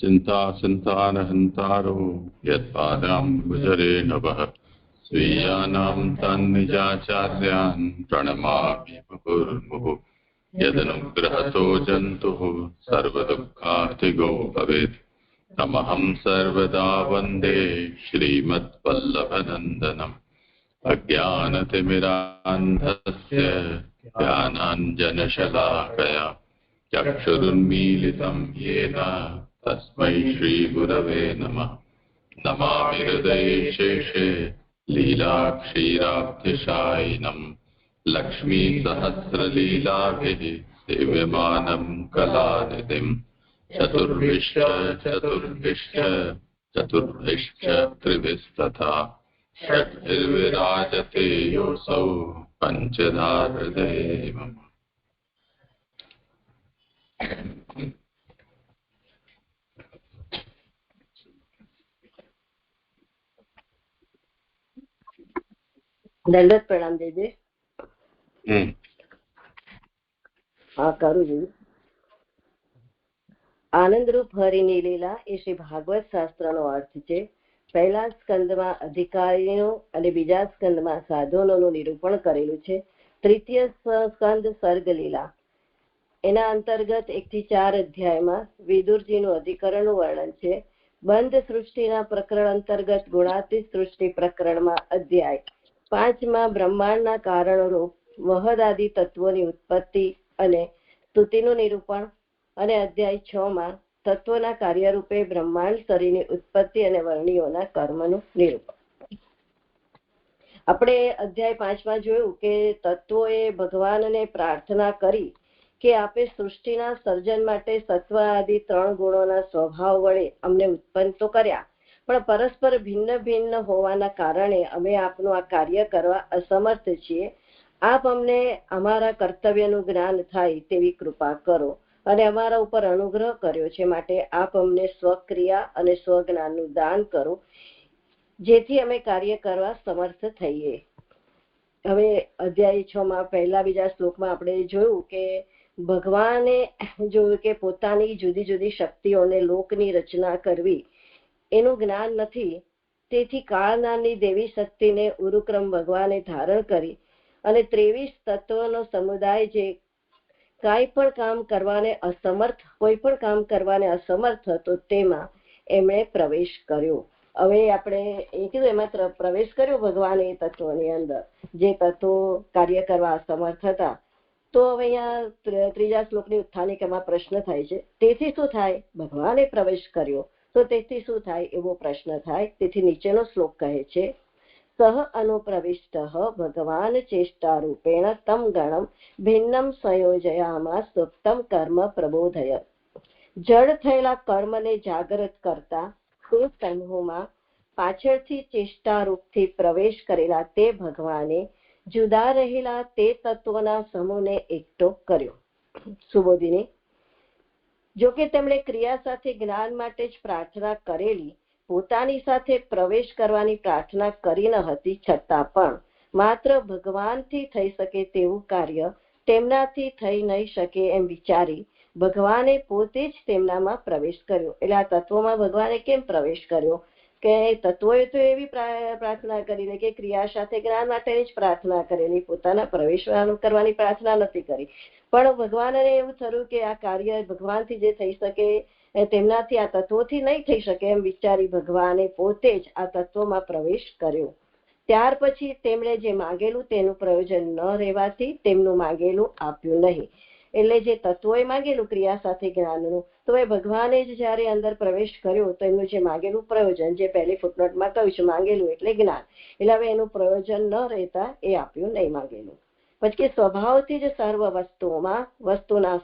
चिंता संतानहंतारो यत्पादाम्बुजरेण वः स्वीयानां तन्निजाचार्यान् प्रणमामि मुहुर्मुहुः यदनुग्रहतो जन्तुः सर्वदुःखार्तिगो भवेत् तमहं सर्वदा वन्दे श्रीमद्वल्लभनन्दनम् अज्ञानतिमिरान्धस्य ज्ञानाञ्जनशलाकया चक्षुरुन्मीलितं येन तस्मै श्रीगुरवे नमः। नमामि हृदये शेषे लीलाक्षीराब्धिशायिनं लक्ष्मीसहस्रलीलाभिः सेव्यमानं कलानिधिं चतुर्भिश्च चतुर्भिश्च चतुर्भिश्च त्रिभिस्तथा षड्भिर्विराजते योऽसौ पञ्चधा हृदये मम। दंडवत प्रणाम दीदी। हाँ करू जी। आनंदरूप हरिनी લીલા એ શ્રી ભાગવત શાસ્ત્રનો અર્થ છે। પહેલા સ્કંદમાં અધિકારીનો અને બીજા સ્કંદમાં સાધનોનું નિરૂપણ કરેલું છે। તૃતીય સ્કંદ સર્ગ લીલા એના અંતર્ગત 1 થી 4 અધ્યાયમાં વિદુરજીનું અધિકરણનું વર્ણન છે। બંધ સૃષ્ટિના પ્રકરણ અંતર્ગત ગુણાતીત સૃષ્ટિ પ્રકરણમાં અધ્યાય 5માં બ્રહ્માંડના કારણરૂપ મહદાદિ તત્વોની ઉત્પત્તિ અને સ્તુતિનું નિરૂપણ અને અધ્યાય 6માં તત્વના કાર્યરૂપે બ્રહ્માંડ શરીરની ઉત્પત્તિ અને વર્ણિયોના કર્મનું નિરૂપણ। આપણે અધ્યાય 5માં જોયું કે તત્વોએ ભગવાનને પ્રાર્થના કરી કે આપે સૃષ્ટિના સર્જન માટે સત્વ આદિ 3 ગુણોના સ્વભાવ વડે અમને ઉત્પન્ન તો કર્યા, પણ પરસ્પર ભિન્ન ભિન્ન હોવાના કારણે અમે આપનું આ કાર્ય કરવા અસમર્થ છીએ। આપ અમને અમારા કર્તવ્યનું જ્ઞાન થાય તેવી કૃપા કરો અને અમારા ઉપર અનુગ્રહ કર્યો છે, માટે આપ અમને સ્વક્રિયા અને સ્વજ્ઞાનનું દાન કરો જેથી અમે કાર્ય કરવા સમર્થ થઈએ। હવે અધ્યાય 6માં પહેલા બીજા શ્લોકમાં આપણે જોયું કે ભગવાને જોયું કે પોતાની જુદી જુદી શક્તિઓને લોકની રચના કરવી એનું જ્ઞાન નથી, તેથી કાળનાની દેવી શક્તિને ઉરુક્રમ ભગવાને ધારણ કરી અને 23 તત્વોનો સમુદાય જે કાંઈ પણ કામ કરવાને અસમર્થ, કોઈ પણ કામ કરવાને અસમર્થ હતો તેમાં એમણે પ્રવેશ કર્યો। હવે આપણે એ કીધું એમાં પ્રવેશ કર્યો ભગવાને એ તત્વોની અંદર જે તત્વો કાર્ય કરવા અસમર્થ હતા। તો હવે અહીંયા ત્રીજા શ્લોકની ઉત્થાનિકામાં પ્રશ્ન થાય છે, તેથી શું થાય? ભગવાને પ્રવેશ કર્યો તો તેથી શું થાય એવો પ્રશ્ન થાય। તેથી નીચેનો શ્લોક કહે છે, સહ અનુપ્રવિષ્ટઃ ભગવાન ચેષ્ટારૂપેણ તમ ગણમ ભિન્નમ સંયોજયામા સુપ્તમ કર્મ પ્રબોધય। જડ થયેલા કર્મને જાગૃત કરતા તે સમૂહમાં પાછળથી ચેષ્ટારૂપથી પ્રવેશ કરેલા તે ભગવાને જુદા રહેલા તે તત્વોના સમૂહને એકઠો કર્યો। સુબોધિની, જો કે તેમણે ક્રિયા સાથે જ્ઞાન માટે જ પ્રાર્થના કરેલી, પોતાની સાથે પ્રવેશ કરવાની પ્રાર્થના કરી ન હતી, છતાં પણ માત્ર ભગવાનથી થઈ શકે તેવું કાર્ય તેમનાથી થઈ નહીં શકે એમ વિચારી ભગવાને પોતે જ તેમનામાં પ્રવેશ કર્યો। એટલે આ તત્વોમાં ભગવાને કેમ પ્રવેશ કર્યો કે તત્વોએ તો એવી પ્રાર્થના કરેલી કે ક્રિયા સાથે જ્ઞાન માટેની જ પ્રાર્થના કરેલી, પોતાના પ્રવેશ કરવાની પ્રાર્થના નથી કરી, પણ ભગવાનને એવું થયું કે આ કાર્ય ભગવાનથી જે થઈ શકે તેમનાથી આ તત્વોથી નહીં થઈ શકે એમ વિચારી ભગવાને પોતે જ આ તત્વોમાં પ્રવેશ કર્યો। ત્યાર પછી તેમણે જે માંગેલું તેનું પ્રયોજન ન રહેવાથી તેમનું માંગેલું આપ્યું નહીં। એટલે જે તત્વોએ માંગેલું ક્રિયા સાથે જ્ઞાનનું, તો એ ભગવાને જ જ્યારે અંદર પ્રવેશ કર્યો તો એમનું જે માંગેલું પ્રયોજન, જે પહેલી ફૂટનોટમાં કહ્યું છે માંગેલું એટલે જ્ઞાન, એટલે હવે એનું પ્રયોજન ન રહેતા એ આપ્યું નહીં માંગેલું। પછી સ્વભાવથી જ સર્વ વસ્તુઓમાં વસ્તુના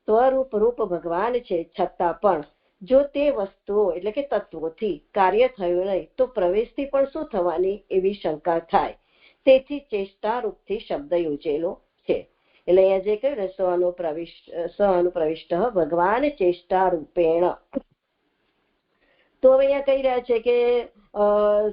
સ્વરૂપ રૂપ ભગવાન છે, છતાં પણ જો તે વસ્તુઓ એટલે કે તત્વોથી કાર્ય થયું નહીં તો પ્રવેશથી પણ શું થવાની એવી શંકા થાય, તેથી ચેષ્ટારૂપથી શબ્દ યોજેલો છે। એટલે અહીંયા જે કહ્યું ને સ અનુપ્રવિષ્ટ ભગવાન ચેષ્ટા રૂપેણ, તો હવે અહીંયા કહી રહ્યા છે કે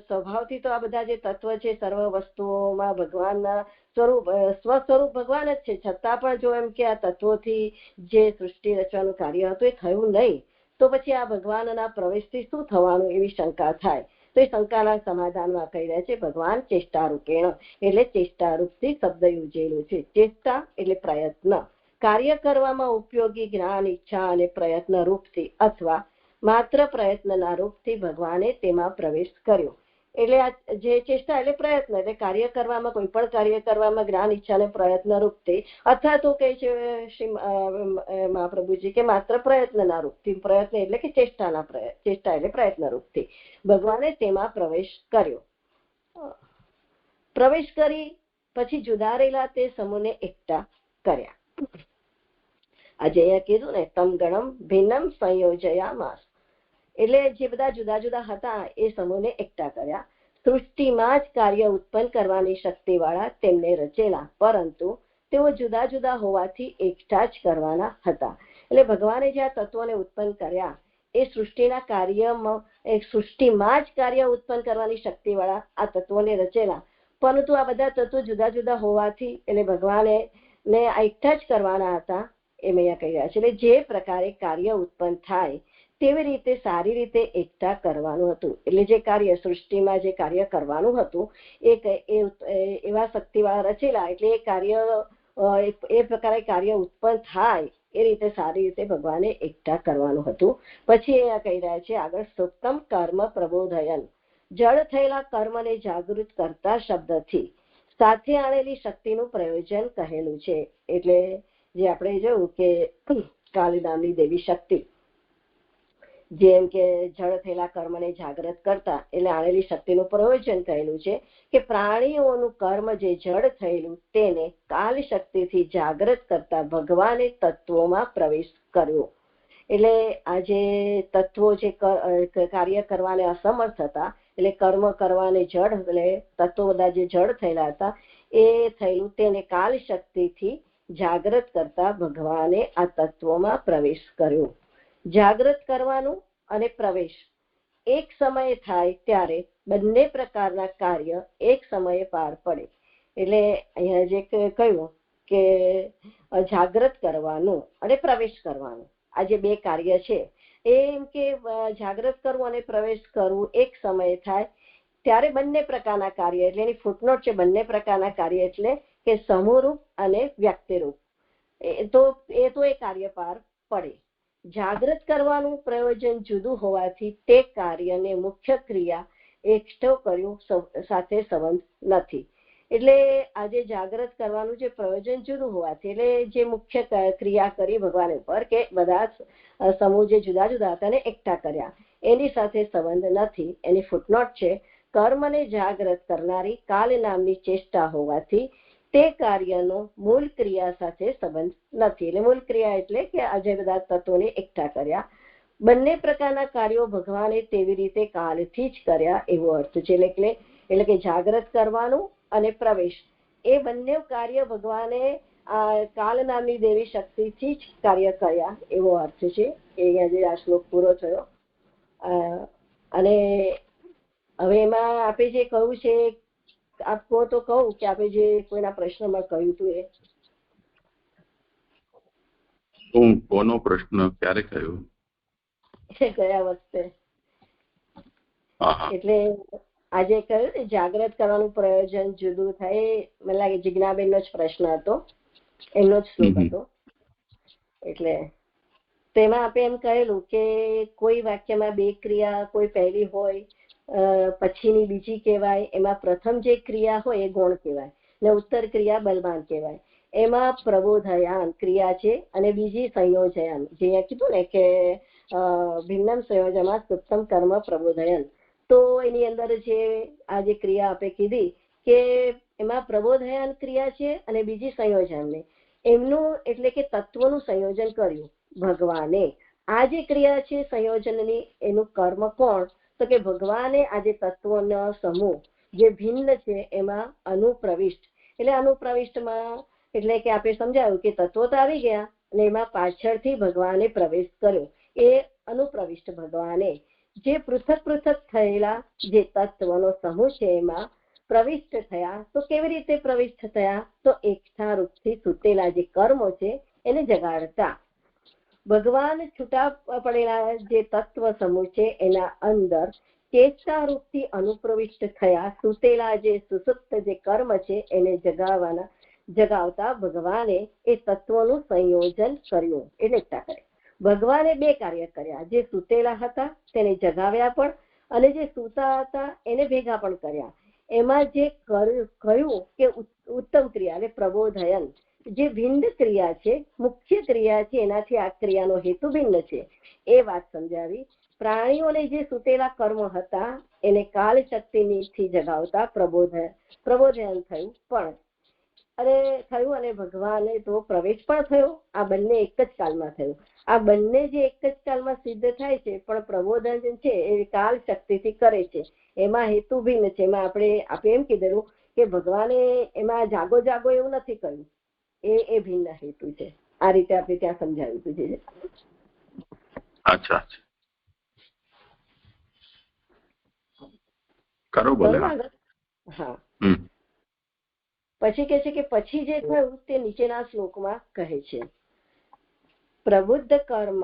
સ્વભાવથી તો આ બધા જે તત્વ છે સર્વ વસ્તુઓમાં ભગવાનના સ્વરૂપ સ્વસ્વરૂપ ભગવાન જ છે, છતાં પણ જો એમ કે આ તત્વોથી જે સૃષ્ટિ રચવાનું કાર્ય હતું એ થયું નહીં, તો પછી આ ભગવાનના પ્રવેશથી શું થવાનું એવી શંકા થાય. તો એ શંકાના સમાધાનમાં કહી રહ્યા છે ભગવાન ચેષ્ટારૂપેણ, એટલે ચેષ્ટારૂપથી શબ્દ યોજેલું છે. ચેષ્ટા એટલે પ્રયત્ન, કાર્ય કરવામાં ઉપયોગી જ્ઞાન, ઈચ્છા અને પ્રયત્ન રૂપથી અથવા માત્ર પ્રયત્નના રૂપથી ભગવાને તેમાં પ્રવેશ કર્યો. એટલે આ જે ચેષ્ટા એટલે પ્રયત્ન, એટલે કાર્ય કરવામાં, કોઈ પણ કાર્ય કરવામાં જ્ઞાન, ઈચ્છા અને પ્રયત્ન રૂપથી, અથવા તો કહે છે શ્રી મહાપ્રભુજી કે માત્ર પ્રયત્નના રૂપથી, પ્રયત્ન એટલે કે ચેષ્ટા એટલે પ્રયત્ન રૂપથી ભગવાને તેમાં પ્રવેશ કર્યો. પ્રવેશ કરી પછી જુદા રહેલા તે સમૂહને એકઠા કર્યા. આજે અહીંયા કીધું ને તમ ગણમ ભિન્નમ સંયોજયામાસ, એટલે જે બધા જુદા જુદા હતા એ સમૂહને એકઠા કર્યા. સૃષ્ટિમાં જ કાર્ય ઉત્પન્ન કરવાની શક્તિ વાળા તેમને રચેલા, પરંતુ તેઓ જુદા જુદા હોવાથી એકઠા જ કરવાના હતા. એટલે ભગવાને જે આ તત્વોને ઉત્પન્ન કર્યા એ સૃષ્ટિના કાર્યમાં, સૃષ્ટિમાં જ કાર્ય ઉત્પન્ન કરવાની શક્તિ વાળા આ તત્વોને રચેલા, પરંતુ આ બધા તત્વો જુદા જુદા હોવાથી એટલે ભગવાને આ એકઠા જ કરવાના હતા એમ અહીંયા કહી રહ્યા છે. એટલે જે પ્રકારે કાર્ય ઉત્પન્ન થાય તેવી રીતે સારી રીતે એકઠા કરવાનું હતું. એટલે જે કાર્ય સૃષ્ટિમાં જે કાર્ય કરવાનું હતું એ એવા શક્તિવાળા રચેલા, એટલે એ કાર્ય એ પ્રકારે કાર્ય ઉત્પન્ન થાય એ રીતે સારી રીતે ભગવાને એકઠા કરવાનું હતું. પછી એ કહી રહ્યા છે આગળ સુપ્તમ કર્મ પ્રબોધયન, જળ થયેલા કર્મને જાગૃત કરતા શબ્દથી સાથે આણેલી શક્તિનું પ્રયોજન કહેલું છે. એટલે જે આપણે જોયું કે કાળી નામની દેવી શક્તિ, જેમ કે જળ થયેલા કર્મને જાગૃત કરતા એટલે આણેલી શક્તિનું પ્રયોજન કહેલું છે કે પ્રાણીઓનું કર્મ જે જળ થયેલું તેને કાલ શક્તિથી જાગૃત કરતા ભગવાને તત્વોમાં પ્રવેશ કર્યો. એટલે આ જે તત્વો જે કાર્ય કરવાને અસમર્થ હતા, એટલે કર્મ કરવાને જળ, એટલે તત્વો બધા જે જળ થયેલા હતા એ થયેલું તેને કાલ શક્તિથી જાગૃત કરતા ભગવાને આ તત્વોમાં પ્રવેશ કર્યો. જાગૃત કરવાનું અને પ્રવેશ એક સમયે થાય ત્યારે બંને પ્રકારના કાર્ય એક સમયે પાર પડે. એટલે અહીંયા જે કહ્યું કે જાગૃત કરવાનું અને પ્રવેશ કરવાનું, આ જે બે કાર્ય છે એમ કે જાગૃત કરવું અને પ્રવેશ કરવું એક સમયે થાય ત્યારે બંને પ્રકારના કાર્ય, એટલે એની ફૂટનોટ છે, બંને પ્રકારના કાર્ય એટલે કે સમૂહરૂપ અને વ્યક્તિરૂપ, એ તો એ કાર્ય પાર પડે. જાગૃત કરવાનું પ્રયોજન જુદું હોવાથી તે કાર્યને મુખ્ય ક્રિયા એકઠો કર્યું સાથે સંબંધ નથી. એટલે આજે જાગૃત કરવાનું જે પ્રયોજન જુદું હોવાથી, એટલે જે મુખ્ય ક્રિયા કરી ભગવાન ઉપર કે બધા સમૂહ જે જુદા જુદા હતા ને એકઠા કર્યા એની સાથે સંબંધ નથી. એની ફૂટનોટ છે કર્મને જાગૃત કરનારી કાલ નામની ચેષ્ટા હોવાથી તે કાર્યનો મૂળ ક્રિયા સાથે સંબંધ નથી. એટલે મૂળ ક્રિયા એટલે કે આજે બધા તત્વોને એકઠા કર્યા. બંને પ્રકારના કાર્યો ભગવાને તેવી રીતે કાલથી જ કર્યા એવો અર્થ છે. એટલે કે જાગૃત કરવાનું અને પ્રવેશ એ બંને કાર્ય ભગવાને કાલ નામની દેવી શક્તિથી જ કાર્ય કર્યા એવો અર્થ છે. એ આજે આ શ્લોક પૂરો થયો. અને હવે એમાં આપણે જે કહ્યું છે આપ કહો તો કહું કે આપણે જે કોઈના પ્રશ્નમાં કહ્યું હતું એ કોનો પ્રશ્ન ક્યારે કહ્યું? ગયા વખતે. એટલે આજે કહ્યું ને જાગૃત કરવાનું પ્રયોજન જુદું થાય, મને લાગે જિજ્ઞાબેન નો જ પ્રશ્ન હતો, એમનો જ શ્લોક હતો. એટલે તેમાં આપણે એમ કહેલું કે કોઈ વાક્યમાં બે ક્રિયા, કોઈ પહેલી હોય પછીની બીજી કહેવાય, એમાં પ્રથમ જે ક્રિયા હોય એ ગૌણ કહેવાય ને ઉત્તર ક્રિયા બલવાન કહેવાય. એમાં પ્રબોધયાન ક્રિયા છે અને બીજી સંયોજયાન, જે અહીંયા કીધું ને કે ભિન્નમ સંયોજનમાં સુપ્તમ કર્મ પ્રબોધયન, તો એની અંદર જે આ જે ક્રિયા આપણે કીધી કે એમાં પ્રબોધયાન ક્રિયા છે અને બીજી સંયોજન, એમનું એટલે કે તત્વનું સંયોજન કર્યું ભગવાને. આ જે ક્રિયા છે સંયોજનની એનું કર્મ કોણ? તો કે ભગવાને આજે તત્વોનો સમૂહ જે ભિન્ન છે એમાં અનુપ્રવિષ્ટ, એટલે અનુપ્રવિષ્ટમાં એટલે કે આપણે સમજાયું કે તત્વો તો આવી ગયા અને એમાં પાછળથી ભગવાને પ્રવેશ કર્યો, એ અનુપ્રવિષ્ટ ભગવાને જે પૃથક પૃથક થયેલા જે તત્વનો સમૂહ છે એમાં પ્રવિષ્ટ થયા. તો કેવી રીતે પ્રવિષ્ટ થયા? તો એકતા રૂપથી સૂતેલા જે કર્મો છે એને જગાડતા. ભગવાન છૂટા પડેલા જે તત્વ સમૂહ છે એના અંદર ચેતના રૂપથી અનુપ્રવિષ્ટ થયા. સૂતેલા જે સુસુપ્ત જે કર્મ છે એને જગાવતા ભગવાને એ તત્વોનું સંયોજન કર્યું, એટલે એકતા કરી. ભગવાને બે કાર્ય કર્યા. જે સૂતેલા હતા તેને જગાવ્યા પણ, અને જે સૂતા હતા એને ભેગા પણ કર્યા. એમાં જે કહ્યું કે ઉત્તમ ક્રિયા એટલે પ્રબોધયન, જે ભિન્ન ક્રિયા છે, મુખ્ય ક્રિયા છે, એનાથી આ ક્રિયાનો હેતુ ભિન્ન છે એ વાત સમજાવી. પ્રાણીઓને જે સૂતેલા કર્મ હતા એને કાલ શક્તિથી જગાવતા પ્રબોધયન થયું અને ભગવાને તો પ્રવેશ પણ થયો. આ બંને એક જ કાલમાં થયું. આ બંને જે એક જ કાલમાં સિદ્ધ થાય છે, પણ પ્રબોધન છે એ કાલ શક્તિથી કરે છે, એમાં હેતુ ભિન્ન છે. એમાં આપણે એમ કીધેલું કે ભગવાને એમાં જાગો જાગો એવું નથી કહ્યું, એ ભિન્ન હેતુ છે. આ રીતે આપણે ત્યાં સમજાવ્યું હતું. અચ્છા, કરો બોલે. હા, પછી કહે છે કે પછી જે થયું તે નીચેના શ્લોકમાં કહે છે. પ્રબુદ્ધ કર્મ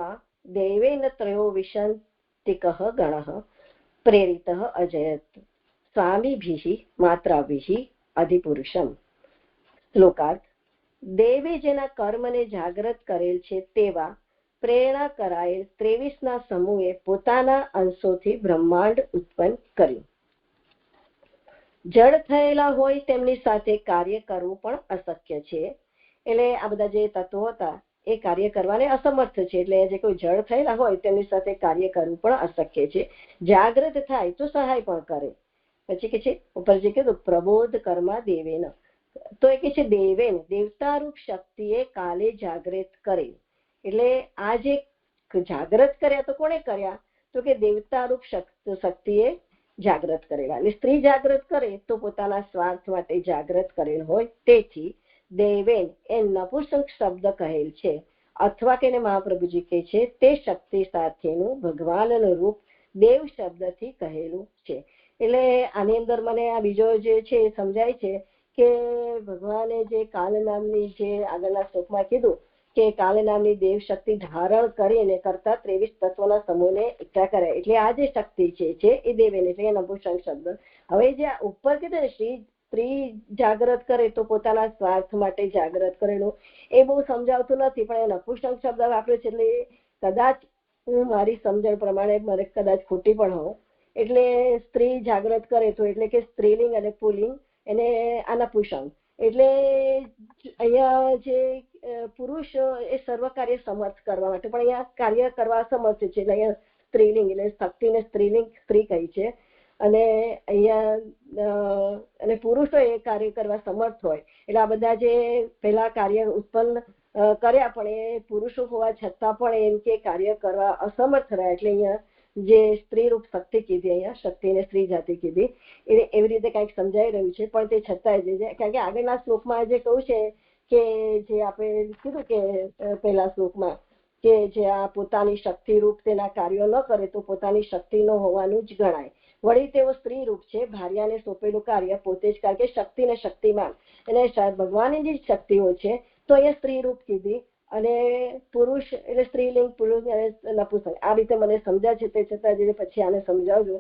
દેવેન ત્રયો વિશંતિક ગણ પ્રેરિત અજયત સ્વામીભિઃ માત્રાભિઃ અધિપુરુષમ. શ્લોકાર્થ: દેવે જેના કર્મને જાગૃત કરેલ છે તેવા પ્રેરણા કરાયેલ 23 સમૂહે પોતાના અંશોથી બ્રહ્માંડ ઉત્પન્ન કર્યું. જડ થયેલા હોય તેમની સાથે કાર્ય કરવું પણ અશક્ય છે. એટલે આ બધા જે તત્વો હતા એ કાર્ય કરવાને અસમર્થ છે. એટલે જે કોઈ જડ થયેલા હોય તેમની સાથે કાર્ય કરવું પણ અશક્ય છે. જાગૃત થાય તો સહાય પણ કરે. પછી કે છે ઉપર જે કીધું પ્રબોધ કર્મા દેવેન, તો એ કે છે દેવેન દેવતારૂપ શક્તિએ કાલે જાગૃત કરે. એટલે આ જે જાગૃત કર્યા તો કોણે કર્યા? તો કે દેવતારૂપ શક્તિએ જાગૃત કરેલા. એટલે સ્ત્રી જાગૃત કરે તો પોતાના સ્વાર્થ માટે જાગૃત કરેલ હોય. તેથી દેવેન એ નપુંસક શબ્દ કહેલ છે, અથવા કે મહાપ્રભુજી કહે છે તે શક્તિ સાથેનું ભગવાનનું રૂપ દેવ શબ્દથી કહેલું છે. એટલે આની અંદર મને આ બીજો જે છે એ સમજાય છે કે ભગવાને જે કાલ નામની જે આગળના શ્લોકમાં કીધું કે કાલ નામની દેવ શક્તિ ધારણ કરીને કરતા 23 તત્વોના સમૂહને એકઠા કર્યા. એટલે આ જે શક્તિ છે એ દેવેન એટલે નપુંસક શબ્દ. હવે જે ઉપર કીધું ને સ્ત્રી જાગૃત કરે તો પોતાના સ્વાર્થ માટે જાગૃત કરેલું, એ બહુ સમજાવતું નથી, પણ એ નપુંસક શબ્દ વાપરે છે. એટલે કદાચ હું મારી સમજણ પ્રમાણે મને કદાચ ખોટી પણ હોઉં. એટલે સ્ત્રી જાગૃત કરે તો એટલે કે સ્ત્રીલિંગ અને પુલ્લિંગ એને આ નપુંસક. એટલે અહીંયા જે પુરુષ એ સર્વ કાર્ય સમર્થ કરવા માટે, પણ અહીંયા કાર્ય કરવા સમર્થ છે. એટલે અહીંયા સ્ત્રીલિંગ એટલે શક્તિને સ્ત્રીલિંગ સ્ત્રી કહી છે. અને અહીંયા પુરુષો એ કાર્ય કરવા સમર્થ હોય. એટલે આ બધા જે પેલા કાર્ય ઉત્પન્ન કર્યા પણ એ પુરુષો હોવા છતાં પણ એમ કે કાર્ય કરવા અસમર્થ રહ્યા. એટલે અહીંયા જે સ્ત્રી રૂપ શક્તિ કીધી, અહીંયા શક્તિને સ્ત્રી જાતિ કીધી, એટલે એવી રીતે કંઈક સમજાઈ રહ્યું છે. પણ તે છતાંય કારણ કે આગળના શ્લોકમાં જે કહ્યું છે કે જે આપણે કીધું કે પહેલા શ્લોકમાં કે જે આ પોતાની શક્તિ રૂપ તેના કાર્યો ન કરે તો પોતાની શક્તિ ન હોવાનું જ ગણાય. વળી તેઓ સ્ત્રી રૂપ છે, ભાર્યાને સોંપેલું કાર્ય પોતે જ, કારણ કે શક્તિ ને શક્તિમાન એટલે ભગવાનની જે શક્તિઓ છે તો અહીંયા સ્ત્રી રૂપ કીધી. અને પુરુષ એટલે સ્ત્રીલિંગ, પુરુષ અને નપુંસક. આ રીતે મને સમજાય છે. તે છતાં પછી આને સમજાવજો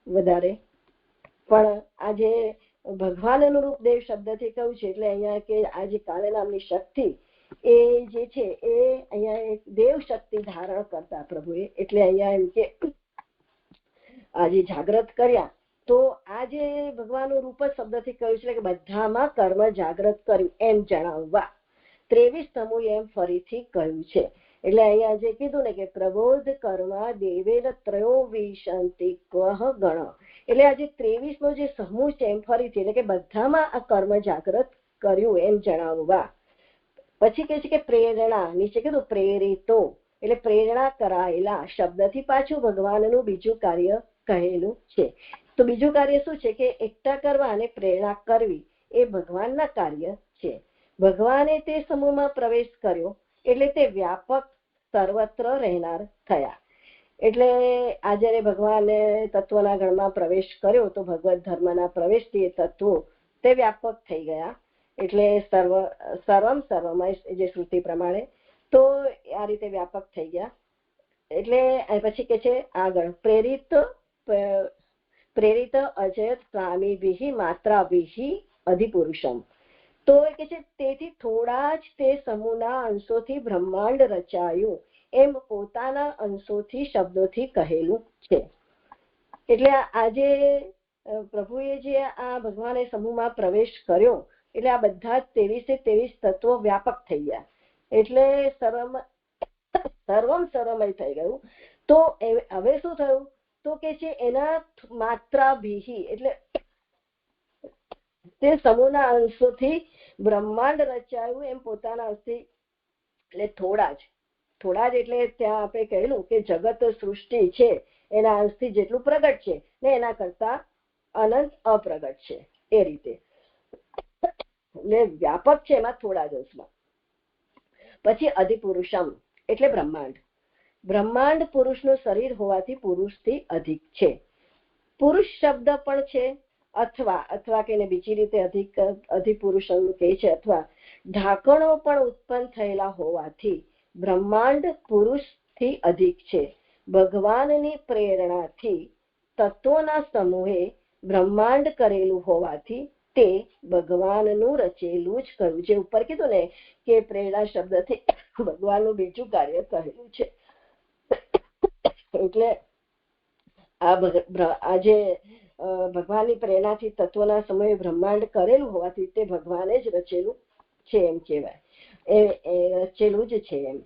વધારે. પણ આ જે ભગવાનનું રૂપ દેવ શબ્દથી કહ્યું છે, એટલે અહીંયા કે આ જે કાળ નામની શક્તિ એ જે છે એ અહીંયા એક દેવ શક્તિ ધારણ કરતા પ્રભુએ. એટલે અહીંયા એમ કે આજે જાગૃત કર્યા તો આ જે ભગવાનનું રૂપ જ શબ્દથી કહ્યું છે કે બધામાં કર્મ જાગૃત કર્યું એમ જણાવવા 23 સમૂહ એમ ફરીથી કહ્યું છે. એટલે અહીંયા જે કીધું ને કે પ્રબોધ કર્મ દેવેન ત્રયો વિશંતિક ગણ, એટલે આ જે 23 નો જે સમૂહ છે એમ ફરીથી એટલે કે બધામાં આ કર્મ જાગૃત કર્યું એમ જણાવવા. પછી કહે છે કે પ્રેરણા, નીચે કીધું પ્રેરિતો એટલે પ્રેરણા કરાયેલા શબ્દથી પાછું ભગવાનનું બીજું કાર્ય કહેલું છે. તો બીજું કાર્ય શું છે કે એકઠા કરવા અને પ્રેરણા કરવી એ ભગવાનના કાર્ય છે. ભગવાને તે સમૂહમાં પ્રવેશ કર્યો એટલે તે વ્યાપક સર્વત્ર રહેનાર થયા. એટલે આ જ્યારે ભગવાને તત્વના ગણમાં પ્રવેશ કર્યો તો ભગવત ધર્મના પ્રવેશથી એ તત્વો તે વ્યાપક થઈ ગયા. એટલે સર્વમ સર્વમય જે શ્રુતિ પ્રમાણે તો આ રીતે વ્યાપક થઈ ગયા. એટલે પછી કે છે આગળ પ્રેરિત અજયત સ્વામીભિઃ માત્રાભિઃ અધિપુરુષમ. તો એ કે છે તેથી થોડા જ તે સમૂહના અંશોથી બ્રહ્માંડ રચાયું એમ પોતાના અંશોથી શબ્દોથી કહેલું છે. એટલે આજે પ્રભુએ જે આ ભગવાને સમૂહમાં પ્રવેશ કર્યો એટલે આ બધા 23 તત્વો વ્યાપક થઈ ગયા. એટલે સર્વમ સર્વમય થઈ ગયું. તો હવે શું થયું તો કે છે એના માત્રાભિઃ એટલે તે સમૂહના અંશોથી બ્રહ્માંડ રચાયું એમ પોતાના અંશથી. એટલે થોડા જ એટલે ત્યાં આપણે કહેલું કે જગત સૃષ્ટિ છે એના અંશથી જેટલું પ્રગટ છે ને એના કરતા અનંત અપ્રગટ છે એ રીતે. એટલે વ્યાપક છે એમાં થોડા જ અંશમાં. પછી અધિપુરુષમ એટલે બ્રહ્માંડ પુરુષનું શરીર હોવાથી પુરુષથી અધિક છે. પુરુષ શબ્દ પણ છે અથવા કે બીજી રીતે અધિપુરુષમ કહે છે. અથવા ઢાંકણો પણ ઉત્પન્ન થયેલા હોવાથી બ્રહ્માંડ પુરુષથી અધિક છે. ભગવાનની પ્રેરણાથી તત્વોના સમૂહે બ્રહ્માંડ કરેલું હોવાથી તે ભગવાનનું રચેલું જ કર્યું. જે ઉપર કીધું ને કે પ્રેરણા શબ્દથી ભગવાનનું બીજું કાર્ય કહેલું છે. એટલે આજે ભગવાનની પ્રેરણાથી તત્વના સમયે બ્રહ્માંડ કરેલું હોવાથી તે ભગવાને જ રચેલું છે એમ કહેવાય. એ રચેલું જ છે એમ.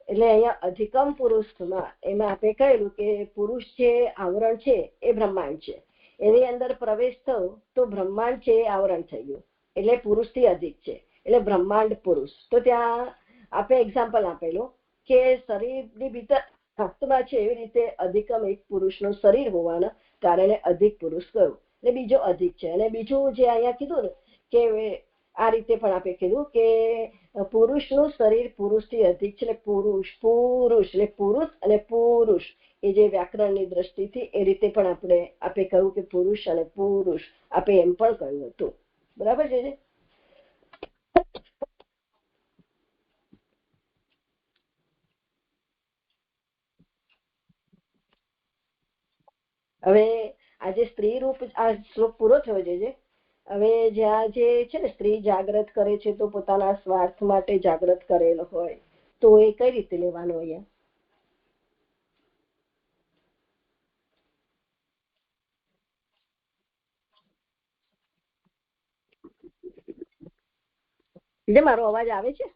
એટલે અહીંયા અધિકમ પુરુષમાં એમાં આપણે કહેલું કે પુરુષ જે આવરણ છે એ બ્રહ્માંડ છે. એની અંદર પ્રવેશ થયો તો બ્રહ્માંડ છે એ આવરણ થઈ ગયું એટલે પુરુષથી અધિક છે એટલે બ્રહ્માંડ પુરુષ. તો ત્યાં આપણે એક્ઝામ્પલ આપેલું કે શરીરની ભીતર આત્મા છે એવી રીતે અધિકમ એક પુરુષનું શરીર હોવાના કારણે અધિક પુરુષ કહ્યું એટલે બીજો અધિક છે. અને બીજું જે અહીંયા કીધું ને કે આ રીતે પણ આપણે કીધું કે પુરુષનું શરીર પુરુષથી અધિક છે. એટલે પુરુષ એટલે પુરુષ અને પુરુષ એ જે વ્યાકરણની દ્રષ્ટિથી એ રીતે પણ આપણે કહ્યું કે પુરુષ અને પુરુષ આપણે એમ પણ કહ્યું હતું. બરાબર છે. હવે આજે સ્ત્રી રૂપ આ શ્લોક પૂરો થયો છે. હવે જ્યાં જે છે ને સ્ત્રી જાગ્રત કરે છે તો પોતાના સ્વાર્થ માટે જાગ્રત કરેલો હોય તો એ કઈ રીતે લેવાનું અહીંયા? મારો અવાજ આવે છે?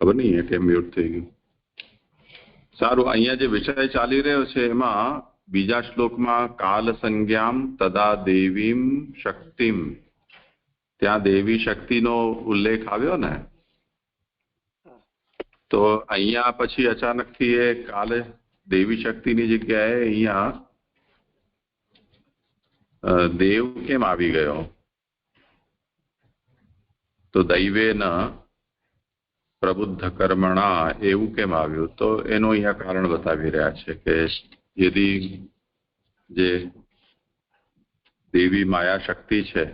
ખબર નહીં એટલે મ્યુટ થઈ ગયું. સારું, અહીંયા જે વિષય ચાલી રહ્યો છે એમાં બીજા શ્લોકમાં કાલ સંજ્ઞામ તદા દેવીમ શક્તિમ, ત્યાં દેવી શક્તિનો ઉલ્લેખ આવ્યો ને, તો અહીંયા પછી અચાનકથી એ કાલે દેવી શક્તિની જગ્યાએ અહીંયા દેવ કેમ આવી ગયો? તો દૈવેન પ્રબુદ્ધ કર્મણા એવું કેમ આવ્યું? તો એનું અહીંયા કારણ બતાવી રહ્યા છે કે યદિ જે દેવી માયા શક્તિ છે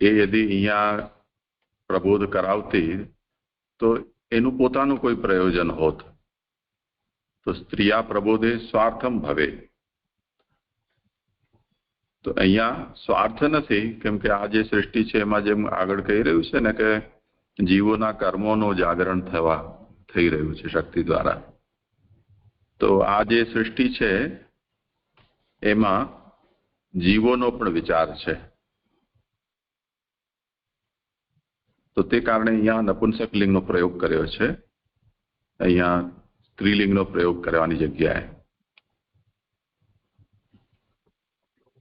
એ યદિ અહીંયા પ્રબોધ કરાવતી તો એનું પોતાનું કોઈ પ્રયોજન હોત તો સ્ત્રીયા પ્રબોધે સ્વાર્થમ ભવે. તો અહીંયા સ્વાર્થ નથી, કેમ કે આ જે સૃષ્ટિ છે એમાં જેમ આગળ કહી રહ્યું છે ને કે જીવોના કર્મોનું જાગરણ થઈ રહ્યું છે શક્તિ દ્વારા. તો આ જે સૃષ્ટિ છે એમાં જીવોનો પણ વિચાર છે. તો તે કારણે અહીંયા નપુંસક લિંગનો પ્રયોગ કર્યો છે, અહીંયા સ્ત્રીલિંગનો પ્રયોગ કરવાની જગ્યાએ.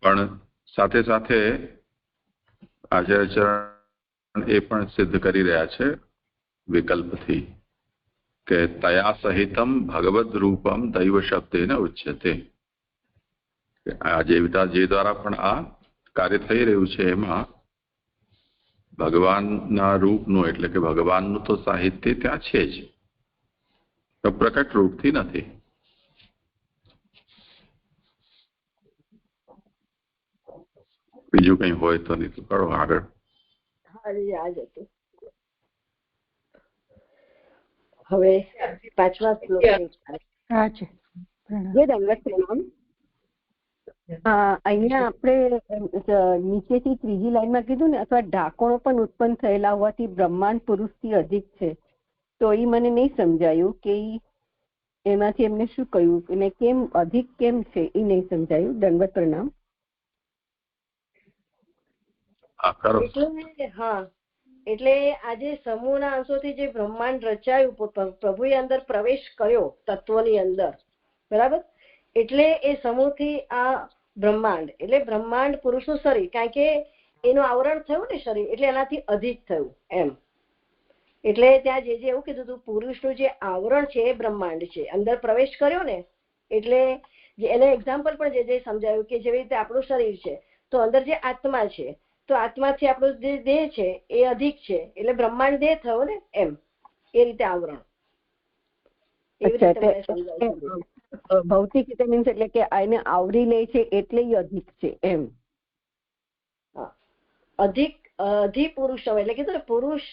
પણ સાથે સાથે આચાર્યચરણ એ પણ સિદ્ધ કરી રહ્યા છે વિકલ્પથી કે તયા સહિતમ ભગવદ રૂપમ દૈવ શબ્દેન ઉચ્યતે. આ જે દ્વારા પણ આ કાર્ય થઈ રહ્યું છે એમાં ભગવાનના રૂપનું એટલે કે ભગવાનનું તો સાહિત્ય ત્યાં છે જ, તો પ્રકટ રૂપથી નથી. બીજું કઈ હોય તો નહીં તો કરો આગળ. હવે 5મા શ્લોક અહીંયા આપણે નીચેથી ત્રીજી લાઈનમાં કીધું ને, અથવા ઢાંકણો પણ ઉત્પન્ન થયેલા હોવાથી બ્રહ્માંડ પુરુષથી અધિક છે. તો એ મને નહીં સમજાયું કે એમાંથી એમને શું કહ્યું અને કેમ અધિક કેમ છે એ નહીં સમજાયું. દંડવત પ્રણામ. એટલે આજે સમૂહના અંશોથી જે બ્રહ્માંડ રચાયું, પ્રભુએ અંદર પ્રવેશ કર્યો તત્વની અંદર, બરાબર. એટલે એ સમૂહથી આ બ્રહ્માંડ એટલે બ્રહ્માંડ પુરુષનું શરીર, કારણ કે એનું આવરણ થયું ને શરીર, એટલે એનાથી અધિક થયું એમ. એટલે ત્યાં જે એવું કીધું હતું, પુરુષનું જે આવરણ છે એ બ્રહ્માંડ છે, અંદર પ્રવેશ કર્યો ને, એટલે એને એક્ઝામ્પલ પણ જે સમજાયું કે જેવી રીતે આપણું શરીર છે, તો અંદર જે આત્મા છે, તો આત્માથી આપણો જે દેહ છે એ અધિક છે, એટલે બ્રહ્માંડ દેહ થયો ને એમ. એ રીતે આવરણ ભૌતિક રીતે મીન્સ એટલે કે એને આવરી લે છે એટલે અધિક છે એમ. અધિપુરુષ એટલે કીધું ને, પુરુષ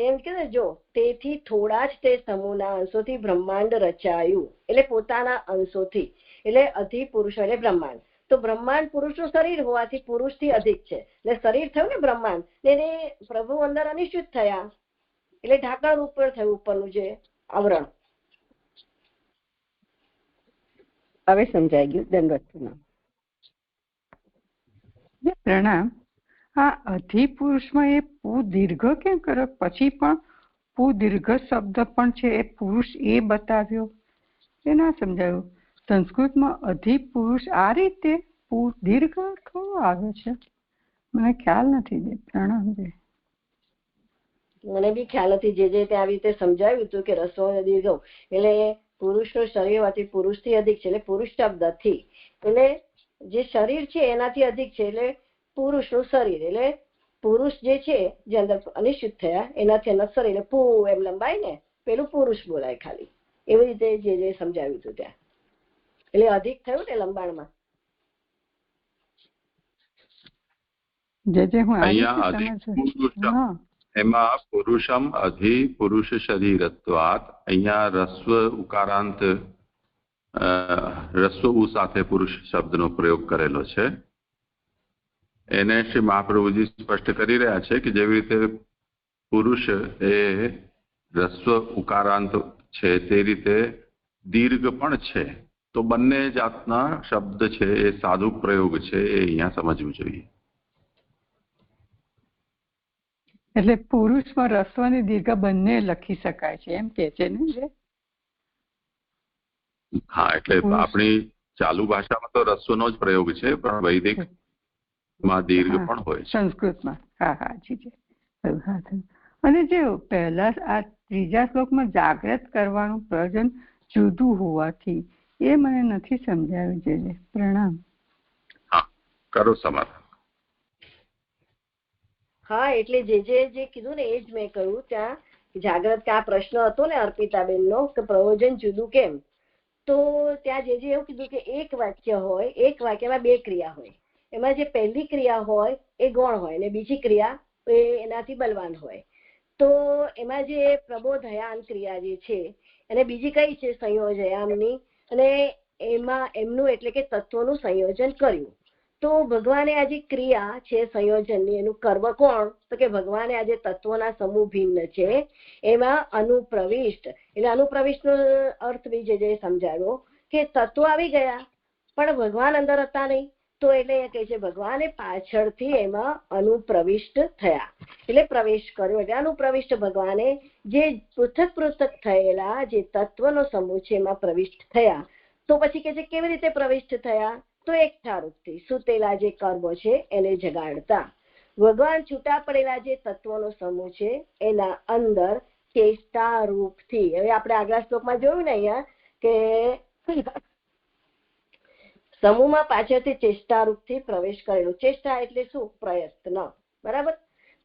એમ કે જો તેથી થોડા જ તે સમૂહના અંશોથી બ્રહ્માંડ રચાયું, એટલે પોતાના અંશોથી, એટલે અધિપુરુષ એટલે બ્રહ્માંડ. તો બ્રહ્માંડ પુરુષનું શરીર હોવાથી પુરુષથી અધિક છે, એટલે શરીર થયું ને બ્રહ્માંડ, એને પ્રભુ અંદર અનિશ્ચિત થયા, એટલે ઢાંકણ ઉપર થયું ઉપરનું જે આવરણ. હવે સમજાઈ ગયું. દંડવત પ્રણામ. આ અધિપુરુષમાં એ પુ દીર્ઘ કેમ કર્યો? પછી પણ પુ દીર્ઘ શબ્દ પણ છે એ પુરુષ એ બતાવ્યો, એ ના સમજાયું. સંસ્કૃતમાં અધિપુરુષ આ રીતે પુ દીર્ઘ કયો આવે છે? મને ખ્યાલ નથી. પ્રણામ. મને બી ખ્યાલ નથી. જે ત્યાં આવી રીતે સમજાવ્યું હતું કે રસ્વ દીર્ઘ એટલે પુરુષનું શરીર હોવાથી પુરુષથી અધિક છે, એટલે પુરુષ શબ્દથી, એટલે જે શરીર છે એનાથી અધિક છે, એટલે પુરુષનું શરીર, એટલે પુરુષ જે છે જે અંદર અનિશ્ચિત થયા એનાથી અંદર શરીર, એટલે પુ એમ લંબાય ને, પેલું પુરુષ બોલાય ખાલી. એવી રીતે જે સમજાવ્યું હતું ત્યાં, એટલે અધિક થયું ને લંબાણમાં. એમાં પુરુષમ અધિ પુરુષ શરીરત્વાત, અહીંયા રસ્વ ઉકારાંત રસ્વ ઉ સાથે પુરુષ શબ્દનો પ્રયોગ કરેલો છે. એને શ્રી મહાપ્રભુજી સ્પષ્ટ કરી રહ્યા છે કે જેવી રીતે પુરુષ એ રસ્વ ઉકારાંત છે તે રીતે દીર્ઘ પણ છે. તો બંને જાતના શબ્દ છે એ સાધુ પ્રયોગ છે, એ અહીંયા સમજવું જોઈએ. એટલે પુરુષમાં રસ્વ અને દીર્ઘ બંને લખી શકાય છે એમ કે છે ને? હા, એટલે આપણી ચાલુ ભાષામાં તો રસ્વનો જ પ્રયોગ છે, પણ વૈદિક માં દીર્ઘ પણ હોય છે, સંસ્કૃતમાં. હા હા જી. અને જે પહેલા આ ત્રીજા શ્લોકમાં જાગ્રત કરવાનું પ્રયોજન જુદું હોવાથી એ મને નથી સમજાયું. જે પ્રણામ. હા, કરો સમાધાન. હા, એટલે જે કીધું ને એ જ મેં કહ્યું ત્યાં જાગ્રત. આ પ્રશ્ન હતો ને અર્પિતાબેન નો કે પ્રયોજન જુદું કેમ, તો ત્યાં જે એવું કીધું કે એક વાક્ય હોય, એક વાક્યમાં બે ક્રિયા હોય, એમાં જે પહેલી ક્રિયા હોય એ ગૌણ હોય અને બીજી ક્રિયા એ એનાથી બલવાન હોય. તો એમાં જે પ્રબોધયાન ક્રિયા જે છે અને બીજી કઈ છે સંયોજયામની, અને એમાં એમનું એટલે કે તત્વોનું સંયોજન કર્યું. તો ભગવાને આજે ક્રિયા છે સંયોજનની, એનું કર્મ કોણ? તો કે ભગવાને આજે તત્વોના સમૂહ ભિન્ન છે એમાં અનુપ્રવિષ્ટ, એટલે અનુપ્રવિષ્ટનો અર્થ બી જે સમજાવ્યો કે તત્વો આવી ગયા પણ ભગવાન અંદર હતા નહીં. તો એટલે એ કહે છે ભગવાને પાછળથી એમાં અનુપ્રવિષ્ટ થયા, એટલે પ્રવેશ કર્યો, એટલે અનુપ્રવિષ્ટ ભગવાને જે પૃથક થયેલા જે તત્વનો સમૂહ છે એમાં પ્રવિષ્ટ થયા. તો પછી કે છે કેવી રીતે પ્રવિષ્ટ થયા? તો એકઠા રૂપથી સુતેલા જે કર્મો છે એને જગાડતા ભગવાન છૂટા પડેલા જે તત્વોનો સમૂહ છે એના અંદર ચેષ્ટા રૂપથી. હવે આપણે આગલા શ્લોકમાં જોયું ને અહીંયા કે સમૂહમાં પાછળથી ચેષ્ટા રૂપથી પ્રવેશ કરેલો. ચેષ્ટા એટલે શું? પ્રયત્ન, બરાબર.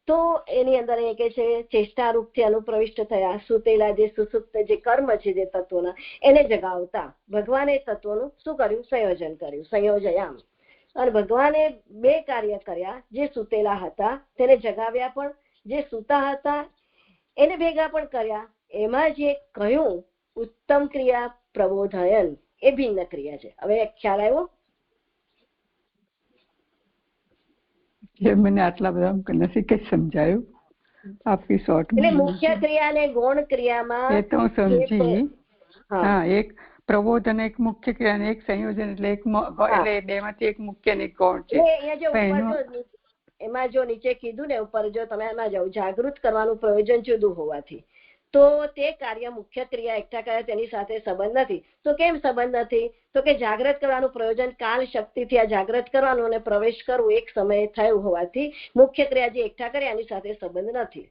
તો એની અંદર એ કે છે ચેષ્ટારૂપથી અનુપ્રવિષ્ટ થયા સુતેલા જે સુસુપ્ત જે કર્મ છે જે તત્વોના એને જગાવતા ભગવાને તત્વોનું શું કર્યું? સંયોજન કર્યું, સંયોજયામ. અને ભગવાને બે કાર્ય કર્યા. જે સુતેલા હતા તેને જગાવ્યા, પણ જે સૂતા હતા એને ભેગા પણ કર્યા. એમાં જે કહ્યું ઉત્તમ ક્રિયા પ્રબોધયન એ ભિન્ન ક્રિયા છે. હવે ખ્યાલ આવ્યો? મને આટલા બધા નથી કે સમજાયું આપી શોર્ટ. એટલે મુખ્ય ક્રિયા અને ગૌણ ક્રિયામાં એ તો હું સમજી. હા, એક પ્રબોધન એક મુખ્ય ક્રિયા અને એક સંયોજન એટલે એક એટલે બેમાંથી એક મુખ્ય અને એક ગૌણ છે. એમાં જો નીચે કીધું ને ઉપર જો તમે એમાં જાઓ જાગૃત કરવાનું પ્રયોજન જુદું હોવાથી તો તે કાર્ય મુખ્ય ક્રિયા એકઠા કર્યા તેની સાથે સંબંધ નથી. તો કેમ સંબંધ નથી? તો કે જાગૃત કરવાનું પ્રયોજન કાલ શક્તિથી આ જાગૃત કરવાનું અને પ્રવેશ કરવું એક સમયે થયું હોવાથી મુખ્ય ક્રિયા જે એકઠા કર્યા એની સાથે સંબંધ નથી.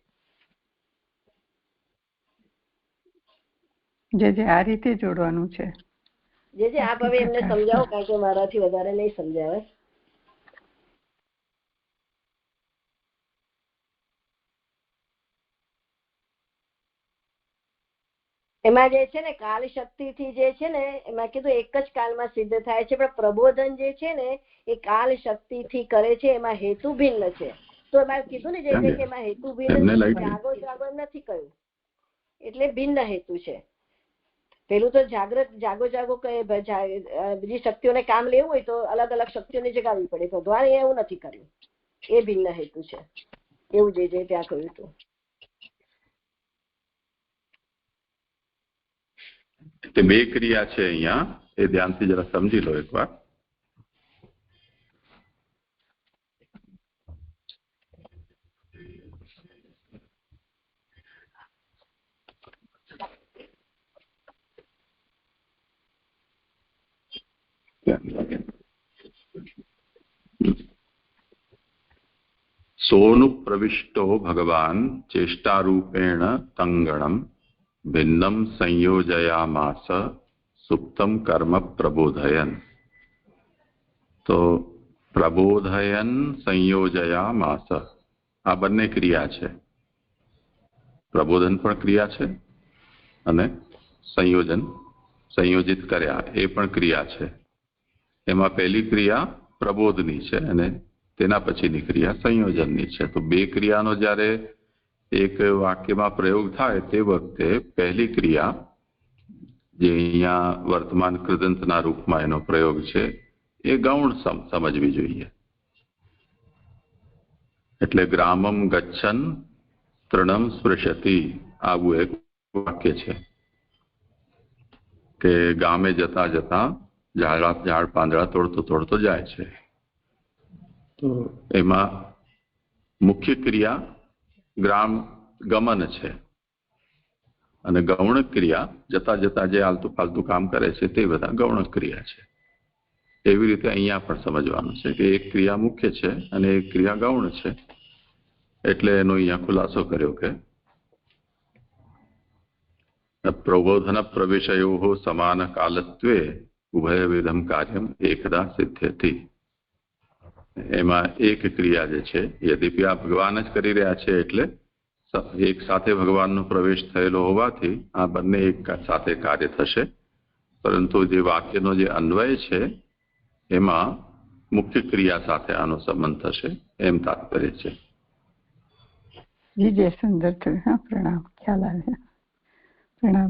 જે આ રીતે જોડવાનું છે. જે આપ હવે એમને સમજાવો, કારણ કે મારાથી વધારે નહીં સમજાવે. એમાં જે છે ને કાલ શક્તિથી જે છે ને એમાં કીધું એક જ કાળમાં સિદ્ધ થાય છે, પણ પ્રબોધન જે છે ને એ કાલ શક્તિથી કરે છે. એમાં હેતુ ભિન્ન છે. તો એમાં કીધું ને જે કે એમાં હેતુ ભિન્ન જાગો જાગો નથી કહ્યું, એટલે ભિન્ન હેતુ છે. પેલું તો જાગો જાગો કહે બીજી શક્તિઓને કામ લેવું હોય તો અલગ અલગ શક્તિઓને જગાવવી પડે. ભગવાન એવું નથી કર્યું, એ ભિન્ન હેતુ છે. એવું જે ત્યાં કહ્યું હતું. તે બે ક્રિયા છે અહીંયા, એ ધ્યાનથી જરા સમજી લો એકવાર. સોનુ પ્રવિષ્ટો ભગવાન ચેષ્ટારૂપેણ તંગણમ ભિન્નમ સંયોજયામાસ સુપ્તમ કર્મ પ્રબોધયન. તો પ્રબોધયન સંયોજયામાસ આ બંને ક્રિયા છે. પ્રબોધન પણ ક્રિયા છે અને સંયોજિત કર્યા એ પણ ક્રિયા છે. એમાં પહેલી ક્રિયા પ્રબોધની છે અને તેના પછીની ક્રિયા સંયોજનની છે. તો બે ક્રિયાનો જ્યારે એક વાક્યમાં પ્રયોગ થાય તે વખતે પહેલી ક્રિયા જે અહીંયા વર્તમાન કૃદંતના રૂપમાં એનો પ્રયોગ છે એ ગૌણ સમજવી જોઈએ. એટલે ગ્રામમ ગચ્છન તૃણમ સ્પૃશતિ આવું એક વાક્ય છે કે ગામે જતા જતા ઝાડ પાંદડા તોડતો જાય છે. તો એમાં મુખ્ય ક્રિયા ગ્રામ ગમન છે અને ગૌણ ક્રિયા જતા જતા જે આલતું ફાલતું કામ કરે છે તે બધા ગૌણ ક્રિયા છે. એવી રીતે અહીંયા પણ સમજવાનું છે કે એક ક્રિયા મુખ્ય છે અને એક ક્રિયા ગૌણ છે. એટલે એનો અહીંયા ખુલાસો કર્યો કે પ્રબોધન પ્રવેશયો સમાન કાલત્વે ઉભયવિધમ કાર્યમ એકદા સિદ્ધ્યતિ. એમાં એક ક્રિયા જે છે યદ્યપિ આ ભગવાન જ કરી રહ્યા છે એટલે એક સાથે ભગવાનનો પ્રવેશ થયેલો હોવાથી આ બંને એક સાથે કાર્ય થશે, પરંતુ જે વાક્યનો જે અન્વય છે એમાં મુખ્ય ક્રિયા સાથે આનો સંબંધ થશે એમ તાત્પર્ય છે. જય સુંદર થયું. હા, પ્રણામ. ખ્યાલ આવ્યા. પ્રણામ.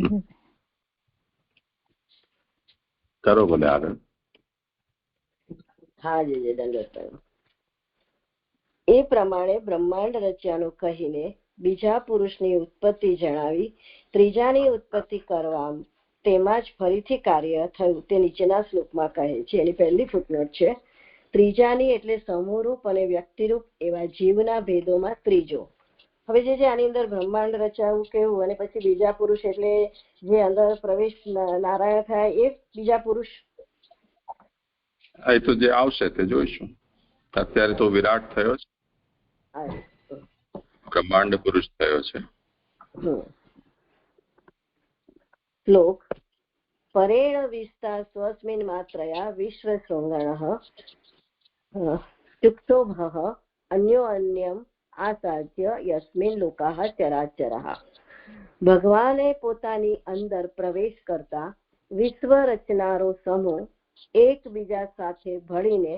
કરો બોલે આગળ. હા જી દંડવત. એ પ્રમાણે બ્રહ્માંડ રચ્યાનું કહીને બીજા પુરુષની ઉત્પત્તિ જણાવી ત્રીજાની ઉત્પત્તિ કરવા તેમાં જ ફરીથી કાર્ય થયું તે નીચેના શ્લોકમાં કહે છે. એની પહેલી ફૂટનોટ છે. ત્રીજાની એટલે સમૂહરૂપ અને વ્યક્તિરૂપ એવા જીવના ભેદોમાં ત્રીજો. હવે જે આની અંદર બ્રહ્માંડ રચાવું કેવું અને પછી બીજા પુરુષ એટલે જે અંદર પ્રવેશ નારાયણ થયા એ બીજા પુરુષ. એ તો જે આવશે તે જોઈશું. અત્યારે તો વિરાટ થયો છે, બ્રહ્માંડ પુરુષ થયો છે. શ્લોક પરેણ વિસ્તા સ્વસ્મિન માત્રયા વિશ્વશૃંગણઃ ચુક્ષોભઃ અન્યો અન્યમ આસાદ્ય યસ્મિન લોકાહ ચરાચરઃ. ભગવાને પોતાની અંદર પ્રવેશ કરતા વિશ્વ રચનારો સમૂહ એકબીજા સાથે ભળીને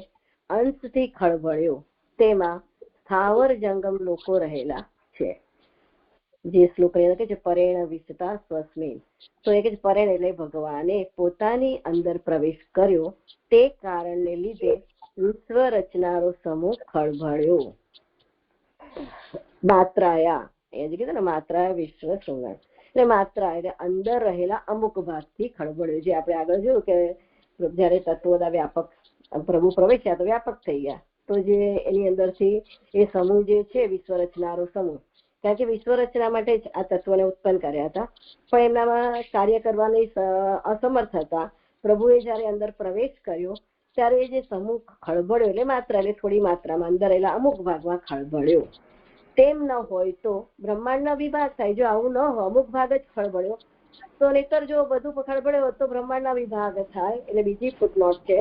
અંશથી ખળભળ્યો. તેમાં સ્થાવર જંગમ લોકો રહેલા છે. જે શ્લોક કહે છે પરેણ વિસતા સ્વસ્મિન, તો એ કે પરેણ એટલે ભગવાને પોતાની અંદર પ્રવેશ કર્યો તે કારણને લીધે વિશ્વ રચનારો સમૂહ ખળભળ્યો. માત્રાયા એ જ કીધું ને, માત્રાયા વિશ્વ શૃંગાર એટલે માત્રા એટલે અંદર રહેલા અમુક ભાગથી ખળભળ્યો. જે આપણે આગળ જોયું કે જયારે તત્વોના વ્યાપક પ્રભુ પ્રવેશ્યા તો વ્યાપક થઈ ગયા, તો જે એની અંદરથી એ સમૂહ જે છે વિશ્વ રચનારો સમૂહ, કારણ કે વિશ્વ રચના માટે જ આ તત્વોને ઉત્પન્ન કર્યા હતા, પણ એમનામાં કાર્ય કરવાની અસમર્થ હતા. પ્રભુએ જયારે અંદર પ્રવેશ કર્યો ત્યારે એ જે સમૂહ ખળભળ્યો એટલે માત્રા એટલે થોડી માત્રામાં અંદર રહેલા અમુક ભાગમાં ખળભળ્યો. તેમ ન હોય તો બ્રહ્માંડનો વિભાગ થાય. જો આવું ન હોય, અમુક ભાગ જ ખળભળ્યો, તો નહીતર જો બધું ખળભળ્યો તો બ્રહ્માંડના વિભાગ થાય. એટલે બીજી ફૂટનોટ છે,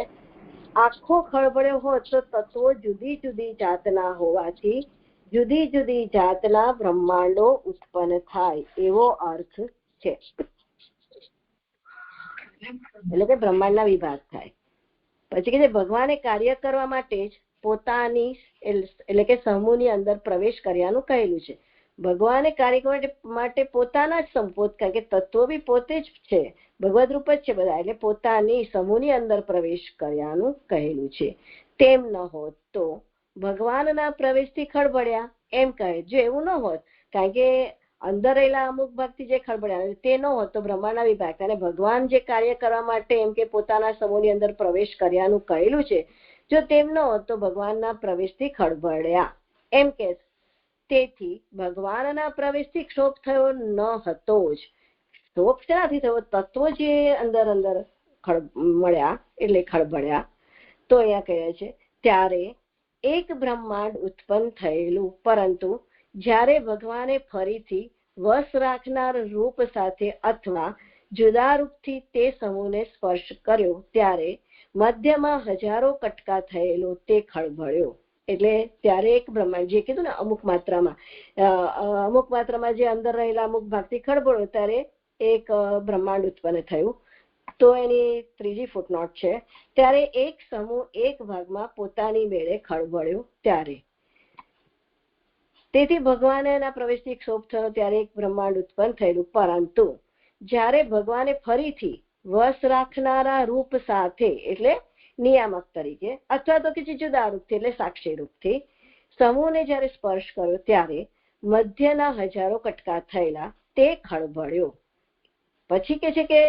આખો ખળભળ્યો હોત તો તત્વો જુદી જુદી જાતના હોવાથી જુદી જુદી જાતના બ્રહ્માંડો ઉત્પન્ન થાય એવો અર્થ છે. એટલે કે બ્રહ્માંડના વિભાગ થાય. પછી કે ભગવાને કાર્ય કરવા માટે જ પોતાની એટલે કે સમૂહની અંદર પ્રવેશ કર્યાનું કહેલું છે. ભગવાને કાર્ય માટે પોતાના જ સંપોત, કારણ કે તત્વો બી પોતે જ છે, ભગવદ રૂપ જ છે બધા, એટલે પોતાની સમૂહની અંદર પ્રવેશ કર્યાનું કહેલું છે. તેમ ન હોત તો ભગવાનના પ્રવેશથી ખળભળ્યા એમ કહે. જો એવું ન હોત, કારણ કે અંદર રહેલા અમુક ભાગથી જે ખળભળ્યા તે ન હોત તો બ્રહ્માંડના વિભાગ, અને ભગવાન જે કાર્ય કરવા માટે એમ કે પોતાના સમૂહની અંદર પ્રવેશ કર્યાનું કહેલું છે, જો તેમ ન હોત તો ભગવાનના પ્રવેશથી ખળભળ્યા એમ કે. તેથી ભગવાનના પ્રવેશથી ક્ષોભ થયો ન હતો જ. ક્ષોભ શેનાથી થયો? તત્વો જે અંદર અંદર મળ્યા એટલે ખળભળ્યા. તો અહીંયા કહે છે ત્યારે એક બ્રહ્માંડ ઉત્પન્ન થયેલું, પરંતુ જ્યારે ભગવાને ફરીથી વશ રાખનાર રૂપ સાથે અથવા જુદા રૂપથી તે સમૂહને સ્પર્શ કર્યો ત્યારે મધ્યમાં હજારો કટકા થયેલો તે ખળભળ્યો. એટલે ત્યારે એક બ્રહ્માંડ, જે કીધું ને અમુક માત્રામાં જે અંદર રહેલા અમુક ભાગથી ખળભળ્યો ત્યારે એક બ્રહ્માંડ ઉત્પન્ન થયું. તો એની ત્રીજી ફૂટનોટ છે, ત્યારે એક સમૂહ એક ભાગમાં પોતાની મેળે ખળભળ્યો ત્યારે. તેથી ભગવાને એના પ્રવેશથી ક્ષોભ થયો ત્યારે એક બ્રહ્માંડ ઉત્પન્ન થયેલું, પરંતુ જ્યારે ભગવાને ફરીથી વશ રાખનારા રૂપ સાથે એટલે નિયામક તરીકે અથવા તો କିଛି જુદા રૂપથી એટલે સાક્ષી રૂપથી સમૂહને જ્યારે સ્પર્શ કર્યો ત્યારે મધ્યના હજારો કટકા થયેલા તે ખળભળ્યો. પછી કે છે કે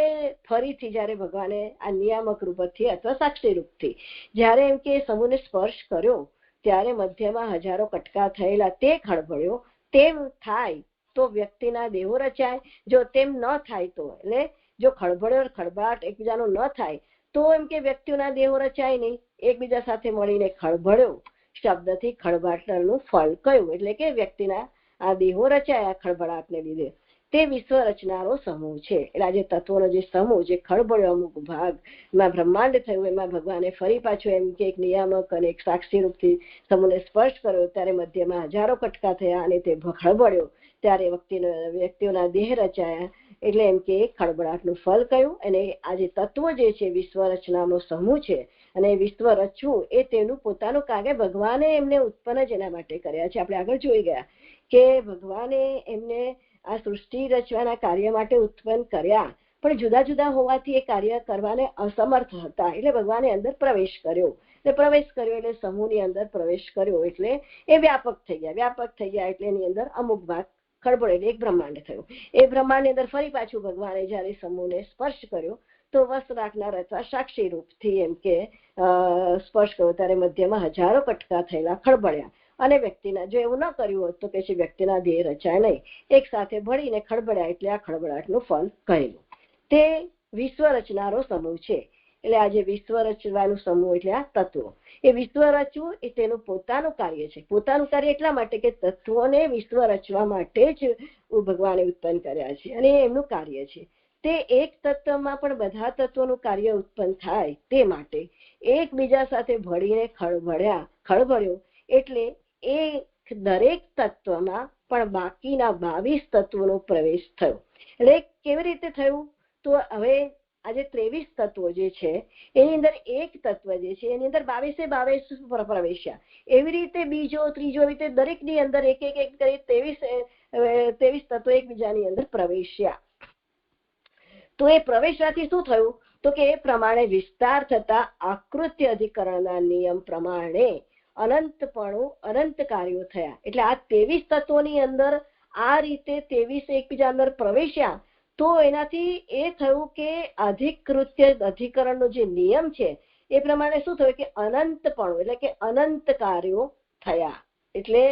ફરીથી જ્યારે ભગવાને આ નિયામક રૂપથી અથવા સાક્ષી રૂપથી જ્યારે એમ કે સમૂહને સ્પર્શ કર્યો ત્યારે મધ્યમાં હજારો કટકા થયેલા તે ખળભળ્યો. તેમ થાય તો વ્યક્તિના દેહો રચાય. જો તેમ ન થાય તો એટલે જો ખળભળ્યો ખળભળાટ એકબીજાનો ન થાય તો એમ કે વ્યક્તિઓના દેહો રચાય નહીં. એકબીજા સાથે મળીને ખળભળ્યો શબ્દથી ખળભળાટનું ફળ કયું? એટલે કે વ્યક્તિના આ દેહો રચાયા ખળભળાટને લીધે તે વિશ્વ રચનારો સમૂહ છે. એટલે આજે તત્વોનો જે સમૂહ જે ખળભળ્યો અમુક ભાગમાં બ્રહ્માંડ થયું, એમાં ભગવાને ફરી પાછું એમ કે એક નિયામક અને એક સાક્ષી રૂપથી સમૂહને સ્પર્શ કર્યો ત્યારે મધ્યમાં હજારો કટકા થયા અને તે ખળભળ્યો ત્યારે વ્યક્તિઓના દેહ રચાયા. એટલે એમ કે ખળભળાટનું ફળ કયું? અને આજે તત્વો જે છે વિશ્વ રચનાનો સમૂહ છે, અને વિશ્વ રચવું એ તેનું પોતાનું કાર્ય ભગવાને એમને ઉત્પન્ન જ એના માટે કર્યા છે. આપણે આગળ જોઈ ગયા કે ભગવાને એમને આ સૃષ્ટિ રચવાના કાર્ય માટે ઉત્પન્ન કર્યા, પણ જુદા જુદા હોવાથી એ કાર્ય કરવાને અસમર્થ હતા. એટલે ભગવાને અંદર પ્રવેશ કર્યો. એટલે સમૂહની અંદર પ્રવેશ કર્યો એટલે એ વ્યાપક થઈ ગયા એટલે એની અંદર અમુક ભાગ ખળભળ્યો એટલે એક બ્રહ્માંડ થયું. એ બ્રહ્માંડની અંદર ફરી પાછું ભગવાને જયારે સમૂહને સ્પર્શ કર્યો તો વસ્ત્ર રાખનાર અથવા સાક્ષી રૂપથી એમ કે સ્પર્શ કર્યો ત્યારે મધ્યમાં હજારો કટકા થયેલા ખળભળ્યા. અને વ્યક્તિના જો એવું ન કર્યું હોત તો પછી વ્યક્તિના દેહ રચાય નહીં. એક સાથે ભળીને ખળભળ્યા એટલે આ ખળભળાટનું ફળ કહેલું. તે વિશ્વ રચનારો સમૂહ છે. એટલે આજે વિશ્વ રચવાનું સમૂહ એટલે આ તત્વો. એ વિશ્વ રચવું એ તેનું પોતાનું કાર્ય છે. પોતાનું કાર્ય એટલા માટે કે તત્વોને વિશ્વ રચવા માટે જ ભગવાને ઉત્પન્ન કર્યા છે અને એમનું કાર્ય છે. તે એક તત્વમાં પણ બધા તત્વોનું કાર્ય ઉત્પન્ન થાય તે માટે એકબીજા સાથે ભળીને ખળભળ્યો એટલે એ દરેક તત્વમાં પણ બાકીના 22 તત્વોનો પ્રવેશ થયો. એટલે કેવી રીતે થયું? તો હવે આજે 23 તત્વો જે છે એની અંદર એક તત્વ જે છે એની અંદર 22 પ્રવેશ્યા. એવી રીતે બીજો ત્રીજો રીતે દરેકની અંદર એક એક એક કરી 23 તત્વો એકબીજાની અંદર પ્રવેશ્યા. તો એ પ્રવેશવાથી શું થયું? તો કે એ પ્રમાણે વિસ્તાર થતા આકૃત્ય અધિકરણના નિયમ પ્રમાણે અનંત કાર્યો થયા. એટલે આ 23 તત્વોની અંદર આ રીતે 23 એકબીજા અંદર પ્રવેશ્યા. તો એનાથી એ થયું કે અધિકૃત્ય અધિકરણનો જે નિયમ છે એ પ્રમાણે શું થયું કે અનંતપણું એટલે કે અનંત કાર્યો થયા. એટલે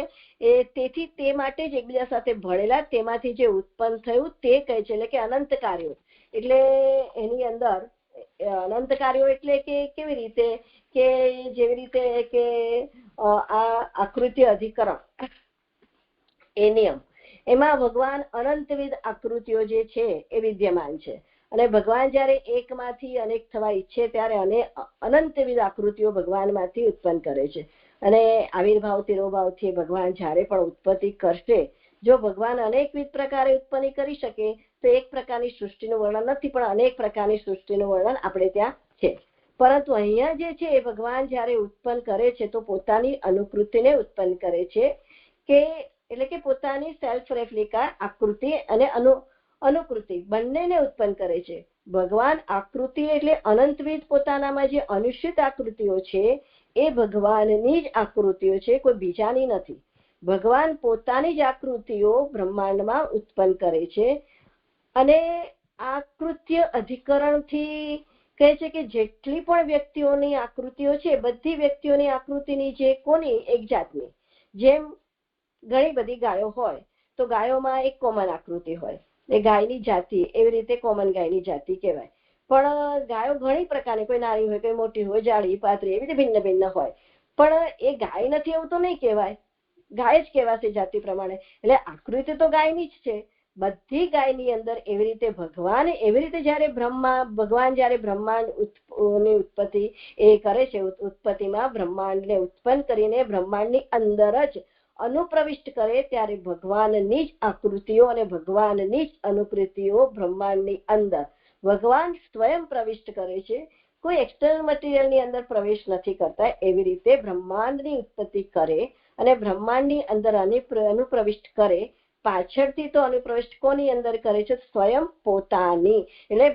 તેથી તે માટે જ એકબીજા સાથે ભળેલા તેમાંથી જે ઉત્પન્ન થયું તે કહે છે એટલે કે અનંત કાર્યો. એટલે એની અંદર અનંત કાર્યો એટલે કે કેવી રીતે કે જેવી રીતે કે આ આકૃત્ય અધિકરણ એ નિયમ એમાં ભગવાન અનંતવિધ આકૃતિઓ જે છે એ વિદ્યમાન છે. અને ભગવાન જ્યારે એકમાંથી અનેક થવા ઈચ્છે ત્યારે અનંતવિધ આકૃતિઓ ભગવાનમાંથી ઉત્પન્ન કરે છે. અને આવિર્ભાવ તિરોભાવથી ભગવાન જ્યારે પણ ઉત્પત્તિ કરશે, જો ભગવાન અનેકવિધ પ્રકારે ઉત્પન્ન કરી શકે તો એક પ્રકારની સૃષ્ટિનું વર્ણન નથી, પણ અનેક પ્રકારની સૃષ્ટિનું વર્ણન આપણે ત્યાં છે. પરંતુ અહીંયા જે છે એ ભગવાન જ્યારે ઉત્પન્ન કરે છે તો પોતાની અનુકૃતિને ઉત્પન્ન કરે છે કે એટલે કે પોતાની સેલ્ફ રેપ્લિકા આકૃતિ અને અનુકૃતિ બંનેને ઉત્પન્ન કરે છે. ભગવાન આકૃતિ એટલે અનંતવિધ પોતાનામાં જે અનુષ્ઠિત આકૃતિઓ છે એ ભગવાનની જ આકૃતિઓ છે, કોઈ બીજાની નથી. ભગવાન પોતાની જ આકૃતિઓ બ્રહ્માંડમાં ઉત્પન્ન કરે છે. અને આકૃત્ય અધિકરણથી કહે છે કે જેટલી પણ વ્યક્તિઓની આકૃતિઓ છે બધી વ્યક્તિઓની આકૃતિની જે કોની એક જાતની, જેમ ઘણી બધી ગાયો હોય તો ગાયોમાં એક કોમન આકૃતિ હોય, એ ગાયની જાતિ, એવી રીતે કોમન ગાયની જાતિ કહેવાય. પણ ગાયો ઘણી પ્રકારની, કોઈ નાની હોય, કોઈ મોટી હોય, જાડી પાતળી, એવી રીતે ભિન્ન ભિન્ન હોય. પણ એ ગાય નથી એવું તો નહીં કહેવાય, ગાય જ કહેવાશે જાતિ પ્રમાણે. એટલે આકૃતિ તો ગાયની જ છે. બધી ગાયની અંદર એવી રીતે ભગવાન એવી રીતે જ્યારે ભગવાન જ્યારે બ્રહ્માંડની ઉત્પત્તિ એ કરે છે, ઉત્પત્તિમાં બ્રહ્માંડને ઉત્પન્ન કરીને બ્રહ્માંડની અંદર જ અનુપ્રવિષ્ટ કરે ત્યારે ભગવાનની જ આકૃતિઓ અને ભગવાનની જ અનુકૃતિઓ બ્રહ્માંડની અંદર ભગવાન સ્વયં પ્રવિષ્ટ કરે છે. કોઈ એક્સટર્નલ મટીરિયલની અંદર પ્રવેશ નથી કરતા. એવી રીતે બ્રહ્માંડની ઉત્પત્તિ કરે અને બ્રહ્માંડની અંદર અનુપ્રવિષ્ટ કરે. પાછળથી તો અનુપ્રવિષ્ટ કોની અંદર કરે છે? સ્વયં પોતાની. એટલે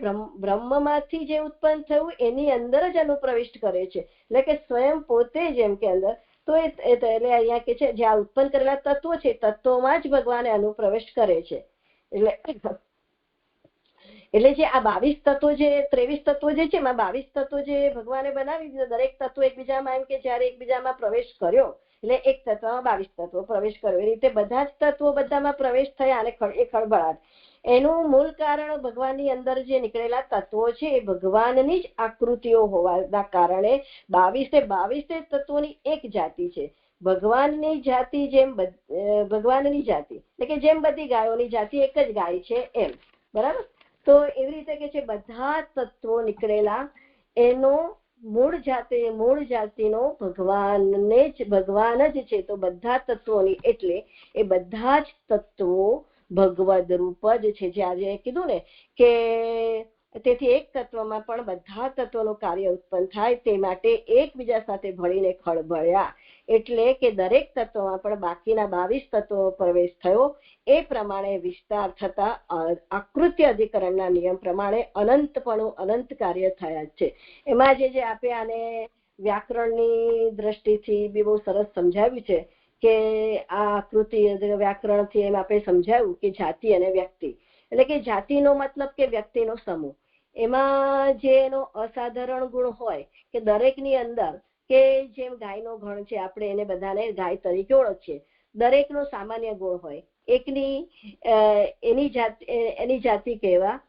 બ્રહ્મમાંથી જે ઉત્પન્ન થયું એની અંદર જ અનુપ્રવિષ્ટ કરે છે. એટલે કે સ્વયં પોતે જેમ કે અંદર તો એટલે અહીંયા કે છે જ્યાં ઉત્પન્ન કરેલા તત્વો છે તત્વોમાં જ ભગવાને અનુપ્રવેશ કરે છે. એટલે જે આ 22 તત્વો જે 23 તત્વો જે છે એમાં 22 તત્વો જે ભગવાને બનાવી દીધા, દરેક તત્વો એકબીજામાં એમ કે જયારે એકબીજામાં પ્રવેશ કર્યો એટલે એક તત્વમાં 22 તત્વો પ્રવેશ કર્યો. એ રીતે બધા જ તત્વો બધામાં પ્રવેશ થયા અને એ ખળભળાટ. એનું મૂળ કારણ ભગવાનની અંદર જે નીકળેલા તત્વો છે એ ભગવાનની જ આકૃતિઓ હોવાના કારણે 22 તત્વોની એક જાતિ છે. ભગવાનની જાતિ જેમ ભગવાનની જાતિ એટલે કે જેમ બધી ગાયોની જાતિ એક જ ગાય છે એમ, બરાબર. તો એવી રીતે કે છે બધા તત્વો નીકળેલા એનો મૂળ જાતિનો ભગવાન જ છે. તો બધા તત્વોની એટલે એ બધા જ તત્વો ભગવદ રૂપ જ છે. જ્યારે કીધું ને કે તેથી એક તત્વમાં પણ બધા તત્વોનું કાર્ય ઉત્પન્ન થાય તે માટે એકબીજા સાથે ભળીને ખળભળ્યા. એટલે કે દરેક તત્વમાં પણ બાકીના 22 તત્વો પ્રવેશ થયો. એ પ્રમાણે વિસ્તાર થતા આકૃત્ય અધિકરણના નિયમ પ્રમાણે અનંત કાર્ય થયા છે. એમાં જે આપણે આને વ્યાકરણની દ્રષ્ટિથી બી બહુ સરસ સમજાવ્યું છે કે આ આકૃતિ વ્યાકરણથી એમ આપણે સમજાવ્યું કે જાતિ અને વ્યક્તિ એટલે કે જાતિનો મતલબ કે વ્યક્તિનો સમૂહ. એમાં જે એનો અસાધારણ ગુણ હોય કે દરેકની અંદર કે જેમ ગાયનો ગણ છે, આપણે એને બધાને ગાય તરીકે ઓળખીએ. દરેકનો સામાન્ય ગુણ હોય. એકની એની જાતિ કહેવા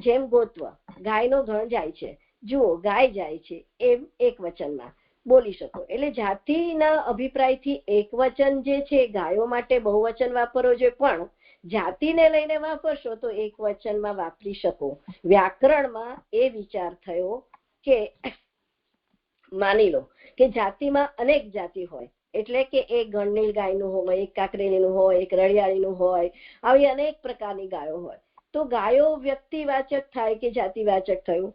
જેમ ગોત્વ, ગાયનો ગણ જાય છે, જુઓ ગાય જાય છે એમ એક વચનમાં બોલી શકો. એટલે જાતિના અભિપ્રાયથી એક વચન જે છે ગાયો માટે બહુવચન વાપરવો જોઈએ, પણ જાતિને લઈને વાપરશો તો એક વચનમાં વાપરી શકો. વ્યાકરણમાં એ વિચાર થયો કે માની લો કે જાતિમાં અનેક જાતિ હોય, એટલે કે એક ગણનીલ ગાયનું હોય, એક કાકરેલીનું હોય, એક રળિયાળીનું હોય, આવી અનેક પ્રકારની ગાયો હોય. તો ગાયો વ્યક્તિવાચક થાય કે જાતિવાચક થયું.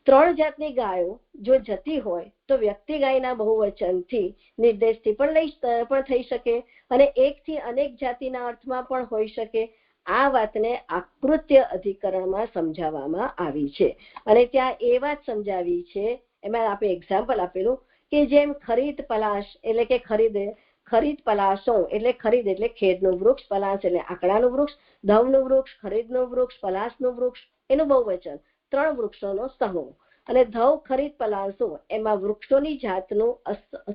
3 જાતની ગાયો જો જતી હોય તો વ્યક્તિ ગાયના બહુવચનથી નિર્દેશથી પણ થઈ શકે અને એકથી અનેક જાતિના અર્થમાં પણ હોઈ શકે. આ વાતને આકૃત્ય અધિકરણમાં સમજાવવામાં આવી છે અને ત્યાં એ વાત સમજાવી છે, એમાં આપણે એક્ઝામ્પલ આપેલું કે જેમ ખરીદ પલાશ એટલે કે ખરીદ પલાશો એટલે ખરીદ એટલે ખેડનું વૃક્ષ, પલાશ એટલે આકડાનું વૃક્ષ, ધવનું વૃક્ષ, ખરીદનું વૃક્ષ, પલાશનું વૃક્ષ એનું બહુવચન, 3 વૃક્ષોનો સમૂહ. અને ધવ ખરીદ પલાશો એમાં વૃક્ષોની જાતનું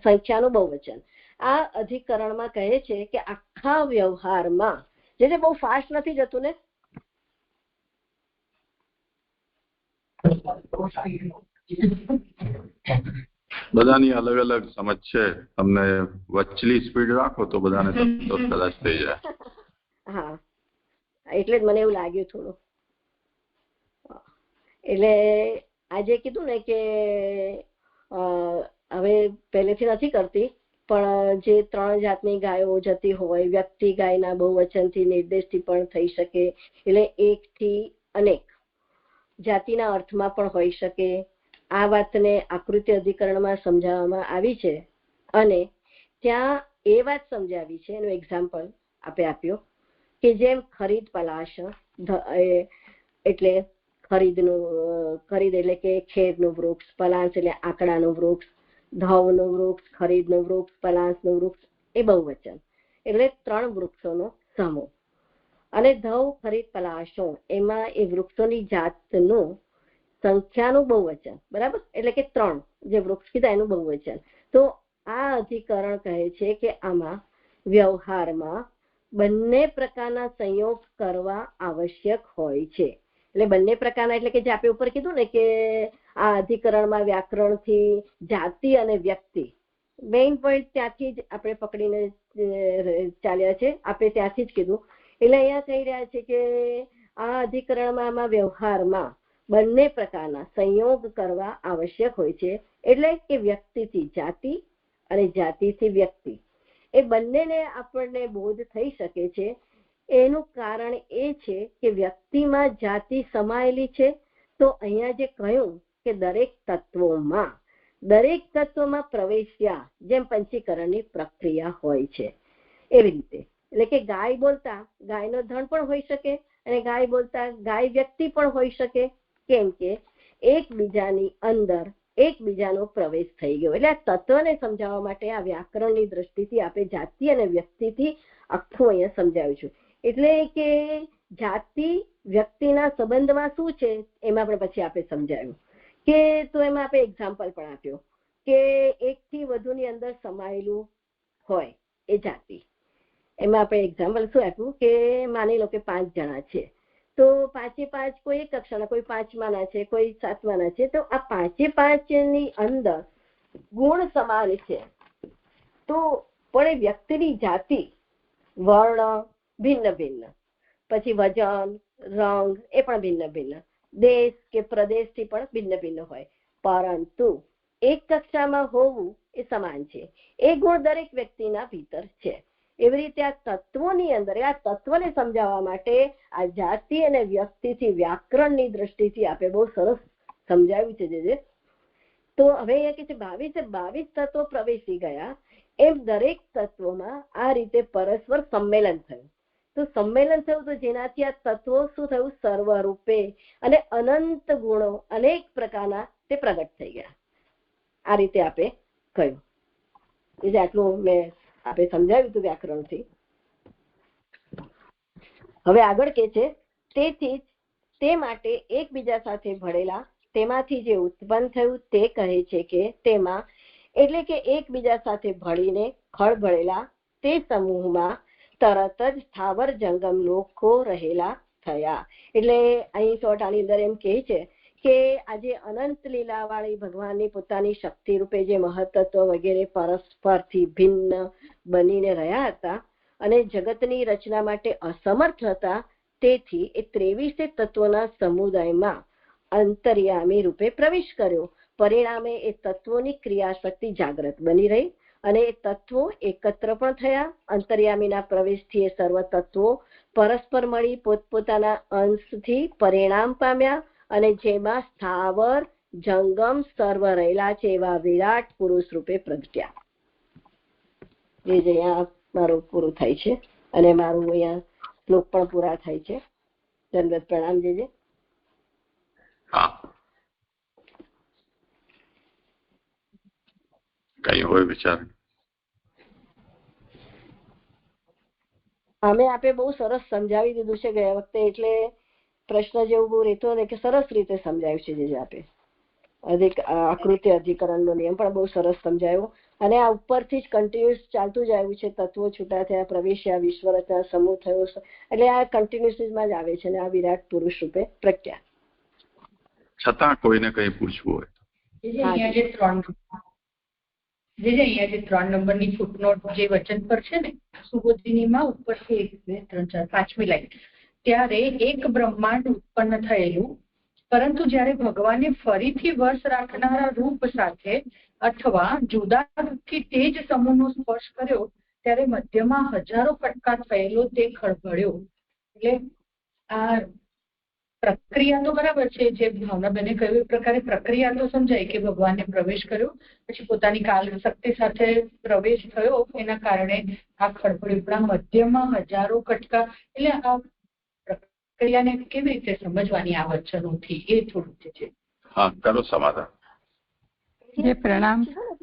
સંખ્યાનું બહુવચન. આ અધિકરણમાં કહે છે કે આખા વ્યવહારમાં જે બહુ ફાસ્ટ નથી જતું ને, બધાની અલગ અલગ સમજ છે. તમને વચલી સ્પીડ રાખો તો બધાને સંતોષ કદાચ થઈ જાય. હા, એટલે જ મને એવું લાગ્યું થોડું. એટલે આજે કીધું ને કે હવે પહેલેથી નથી કરતી, પણ જે 3 જાતની ગાયો જતી હોય, વ્યક્તિ ગાયના બહુવચનથી નિર્દેશથી પણ થઈ શકે, એટલે એકથી અનેક જાતિના અર્થમાં પણ હોઈ શકે. આ વાતને આકૃતિ અધિકરણમાં સમજાવવામાં આવી છે અને ત્યાં એ વાત સમજાવી છે, એનું એક્ઝામ્પલ આપણે આપ્યો કે જેમ ખરીદ પલાશ એટલે ખરીદ એટલે કે ખેડનું વૃક્ષ, પલાશ એટલે આકડાનું વૃક્ષ, ધવનું વૃક્ષ, ખરીદનું વૃક્ષ, પલાશનું વૃક્ષ એ બહુવચન એટલે 3 વૃક્ષોનો સમૂહ. અને ધવ ખરીદ પલાશો એમાં એ વૃક્ષોની જાતનું સંખ્યાનું બહુવચન, બરાબર, એટલે કે 3 જે વૃક્ષ કીધા એનું બહુવચન. તો આ અધિકરણ કહે છે કે આમાં વ્યવહારમાં બંને પ્રકારના સંયોગ કરવા આવશ્યક હોય છે. એટલે બંને પ્રકારના એટલે કે જે આપણે ઉપર કીધું ને કે આ અધિકરણમાં વ્યાકરણથી જાતિ અને વ્યક્તિ મેઇન પોઈન્ટ ત્યાંથી જ આપણે પકડીને ચાલ્યા છે, આપણે ત્યાંથી જ કીધું. એટલે અહીંયા કહી રહ્યા છે કે આ અધિકરણમાં આમાં વ્યવહારમાં બંને પ્રકારના સંયોગ કરવા આવશ્યક હોય છે. એટલે કે વ્યક્તિથી જાતિ અને જાતિથી વ્યક્તિ એ બંનેને આપણને બોધ થઈ શકે છે. એનું કારણ એ છે કે વ્યક્તિમાં જાતિ સમાયેલી છે. તો અહીંયા જે કહ્યું કે દરેક તત્વોમાં પ્રવેશ્યા જેમ પંચીકરણની પ્રક્રિયા હોય છે એવી રીતે. એટલે કે ગાય બોલતા ગાયનો ધણ પણ હોઈ શકે અને ગાય બોલતા ગાય વ્યક્તિ પણ હોઈ શકે, કેમ કે એકબીજાની અંદર એકબીજાનો પ્રવેશ થઈ ગયો. એટલે આ તત્વને સમજાવવા માટે આ વ્યાકરણની દ્રષ્ટિથી આપણે જાતિ અને વ્યક્તિથી આખું અહીંયા સમજાવ્યું છું. એટલે કે જાતિ વ્યક્તિના સંબંધમાં શું છે એમાં આપણે પછી આપણે સમજાવ્યું કે તો એમાં આપણે એક્ઝામ્પલ પણ આપ્યો કે એકથી વધુની અંદર સમાયેલું હોય એ જાતિ. એમાં આપણે એક્ઝામ્પલ શું આપ્યું કે માની લો કે 5 જણા છે, તો 5 કોઈ એક કક્ષાના, કોઈ 5માના છે, કોઈ 7માના છે. તો આ 5ની અંદર ગુણ સમાન છે, તો પણ એ વ્યક્તિની જાતિ વર્ણ ભિન્ન ભિન્ન, પછી વજન રંગ એ પણ ભિન્ન ભિન્ન, દેશ કે પ્રદેશથી પણ ભિન્ન ભિન્ન હોય, પરંતુ એક કક્ષામાં હોવું એ સમાન છે. એ ગુણ દરેક વ્યક્તિના ભીતર છે. એવી રીતે આ તત્વોની અંદર આ તત્વને સમજાવવા માટે આ જાતિ અને વ્યક્તિથી વ્યાકરણની દ્રષ્ટિથી આપણે બહુ સરસ સમજાવ્યું છે. જે તો હવે અહીંયા કે છે 22 તત્વો પ્રવેશી ગયા, એમ દરેક તત્વોમાં આ રીતે પરસ્પર સંમેલન થયું. તો સંમેલન થયું તો જેનાથી આ તત્વો શું થયું, સર્વરૂપે અને અનંત ગુણો અનેક પ્રકારના તે પ્રગટ થઈ ગયા. આ રીતે આપણે કહ્યું. એટલે આટલું મેં આપણે સમજાવ્યું હતું વ્યાકરણથી. હવે આગળ કે છે તેથી તે માટે એકબીજા સાથે ભળેલા તેમાંથી જે ઉત્પન્ન થયું તે કહે છે કે તેમાં એટલે કે એકબીજા સાથે ભળીને ખળભળેલા તે સમૂહમાં તરત જ સ્થાવર જંગમ લોકો રહેલા થયા. એટલે અહીં શોર્ટ આની અંદર એમ કહે છે કે આજે અનંત લીલાવાળી ભગવાનની પોતાની શક્તિ રૂપે જે મહત્તત્વ વગેરે પરસ્પરથી ભિન્ન બનીને રહ્યા હતા અને જગતની રચના માટે અસમર્થ હતા, તેથી એ 23 તત્વોના સમુદાયમાં અંતર્યામી રૂપે પ્રવેશ કર્યો. પરિણામે એ તત્વોની ક્રિયાશક્તિ જાગ્રત બની રહી અને એ તત્વો એકત્ર પણ થયા. અંતર્યામીના પ્રવેશથી એ સર્વ તત્વો પરસ્પર મળી પોતપોતાના અંશથી પરિણામ પામ્યા અને જેમાં સ્થાવર જંગમ સર્વ રહેલા છે એવા વિરાટ પુરુષ રૂપે પ્રગટ્યા. જે અહીંયા મારું પૂરું થાય છે અને મારું અહીંયા શ્લોક પણ પૂરા થાય છે. દંડવત પ્રણામ. જે હા, કઈ હોય વિચાર? અમે આપે બહુ સરસ સમજાવી દીધું છે ગયા વખતે, એટલે પ્રશ્ન જેવું બહુ રહેતો ને કે સરસ રીતે સમજાવ્યું છે. જે આપે આકૃતિ અધિકરણનો નિયમ પણ બહુ સરસ સમજાયો અને આ ઉપરથી જ કન્ટિન્યુઅસ ચાલતું જ આવ્યું છે. તત્વો છૂટા થયા, પ્રવેશ્યા, વિશ્વ રચના, સમૂહ થયો, એટલે આ કન્ટિન્યુઅસમાં જ આવે છે અને આ વિરાટ પુરુષ રૂપે પ્રગટ્યા. છતાં કોઈને કઈ પૂછવું હોય અહીંયા જે 3 નંબરની ફૂટનોટ જે વચન પર છે ને, સુબોધિનીમાં ઉપરથી 1, 2, 3, 4, 5મી લાઈન, ત્યારે એક બ્રહ્માંડ ઉત્પન્ન થયેલું, પરંતુ જ્યારે ભગવાને ફરીથી વશ રાખનારા રૂપ સાથે અથવા જુદા રૂપથી તે જ સમૂહનો સ્પર્શ કર્યો ત્યારે મધ્યમાં હજારો કટકા થયેલો તે ખળભળ્યો. એટલે આ પ્રક્રિયા તો બરાબર છે, જે ભાવનાબેને કહ્યું એ પ્રકારે પ્રક્રિયા તો સમજાય કે ભગવાને પ્રવેશ કર્યો, પછી પોતાની કાલ શક્તિ સાથે પ્રવેશ થયો, એના કારણે આ ખળભળ્યું. પણ મધ્યમાં હજારો કટકા, એટલે આ પ્રક્રિયાને કેવી રીતે સમજવાની આ વચનોથી, એ થોડું છે. હા, કરો સમાધાન. જે પ્રણામ.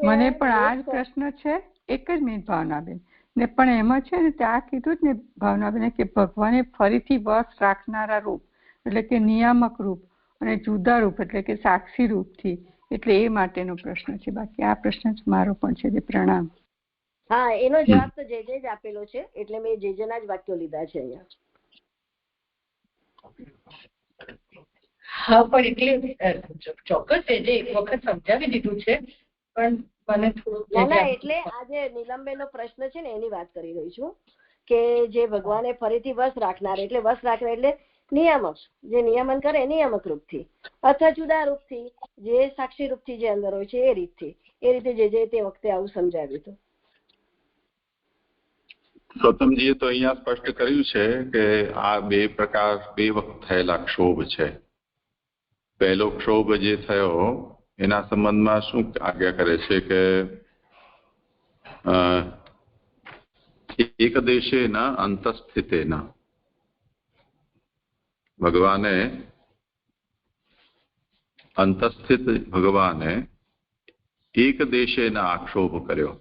મને પણ આ જ પ્રશ્ન છે. એક જ મિનિટ ભાવનાબેન. ને પણ એમાં છે ને ત્યાં કીધું જ ને ભાવનાબેને કે ભગવાને ફરીથી વશ રાખનારા રૂપ એટલે કે નિયામક રૂપ અને જુદા રૂપ એટલે કે સાક્ષી રૂપથી, એટલે એ માટેનો પ્રશ્ન છે. બાકી આ પ્રશ્ન મારો પણ છે. જે પ્રણામ. હા, એનો જવાબ તો જે જ આપેલો છે, એટલે મેં જે ના જ વાક્યો લીધા છે અહીંયા. હા, પણ એટલે ચોક્કસ જે એક વખત સમજાવી દીધું છે, પણ મને થોડું એટલે આ જે નીલમબેનનો પ્રશ્ન છે ને એની વાત કરી રહી છું કે જે ભગવાને ફરીથી વશ રાખનાર, એટલે વશ રાખનાર એટલે નિયામક, જે નિયમન કરે નિયામક રૂપથી અથવા જુદા રૂપથી, જે સાક્ષી રૂપથી જે અંદર હોય છે એ રીતથી, એ રીતે જે તે વખતે આવું સમજાવ્યું હતું. ગૌતમજીએ તો અહીંયા સ્પષ્ટ કર્યું છે કે આ બે વખત થયેલા ક્ષોભ છે. પહેલો ક્ષોભ જે થયો એના સંબંધમાં શું આજ્ઞા કરે છે કે એક દેશેના અંતસ્થિતેના, અંતસ્થિત ભગવાને એક દેશેના આક્ષોભ કર્યો.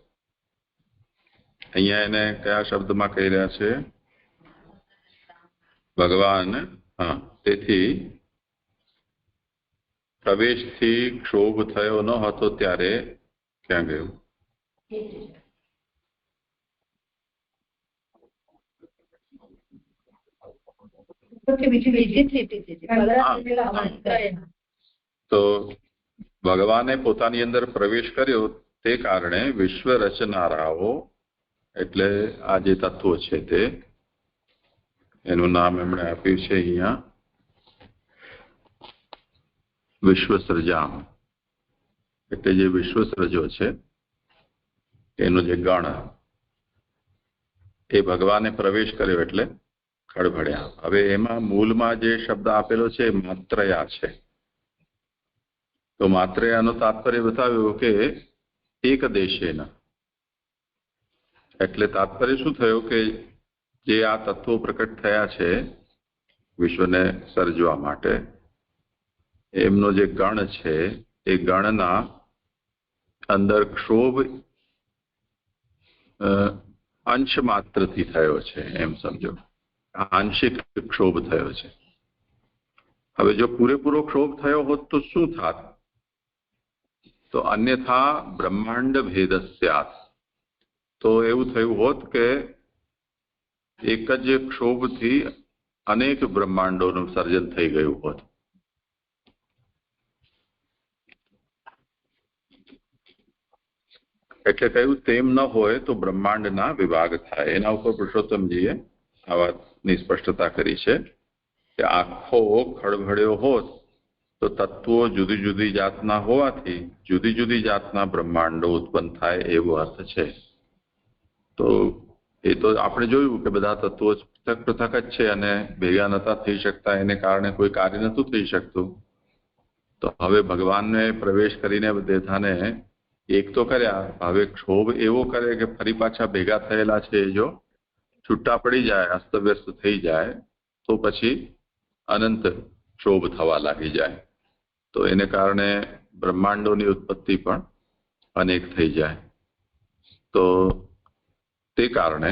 અહીંયા એને કયા શબ્દમાં કહી રહ્યા છે? ભગવાન. હા, તેથી પ્રવેશથી ક્ષોભ થયો ન હતો ત્યારે ક્યાં ગયું? તો ભગવાને પોતાની અંદર પ્રવેશ કર્યો તે કારણે વિશ્વ રચનારાઓ, એટલે આ જે તત્વો છે તે, એનું નામ એમણે આપ્યું છે અહીંયા વિશ્વ સર્જામ, એટલે જે વિશ્વ સર્જો છે એનો જે ગણ, એ ભગવાને પ્રવેશ કર્યો એટલે ખળભળ્યા. હવે એમાં મૂળમાં જે શબ્દ આપેલો છે એ માત્રયા છે. તો માત્રયાનો તાત્પર્ય બતાવ્યું કે એક દેશેના, એટલે તાત્પર્ય શું થયું કે જે આ તત્વો પ્રકટ થયા છે વિશ્વને સર્જવા માટે, એમનો જે ગણ છે એ ગણના અંદર ક્ષોભ અંશ માત્રથી થયો છે, એમ સમજો. આંશિક ક્ષોભ થયો છે. હવે જો પૂરેપૂરો ક્ષોભ થયો હોત તો શું થાત? તો અન્યથા બ્રહ્માંડ ભેદસ્યાત, તો એવું થયું હોત કે એક જ ક્ષોભથી અનેક બ્રહ્માંડોનું સર્જન થઈ ગયું હોત. એટલે કહ્યું તેમ ન હોય તો બ્રહ્માંડના વિભાગ થાય. એના ઉપર પુરુષોત્તમજીએ આ વાતની સ્પષ્ટતા કરી છે કે આખો ખળભળ્યો હોત તો તત્વો જુદી જુદી જાતના હોવાથી જુદી જુદી જાતના બ્રહ્માંડો ઉત્પન્ન થાય એવો અર્થ છે. તો એ તો આપણે જોયું કે બધા તત્વો પૃથક પૃથક જ છે અને ભેગા નતા થઈ શકતા, એને કારણે કોઈ કાર્ય નતું થઈ શકતું. તો હવે ભગવાનને પ્રવેશ કરીને બધાને એક તો કર્યા, હવે ક્ષોભ એવો કરે કે ફરી પાછા ભેગા થયેલા છે જો છૂટા પડી જાય, અસ્તવ્યસ્ત થઈ જાય તો પછી અનંત ક્ષોભ થવા લાગી જાય. તો એને કારણે બ્રહ્માંડોની ઉત્પત્તિ પણ અનેક થઈ જાય. તો તે કારણે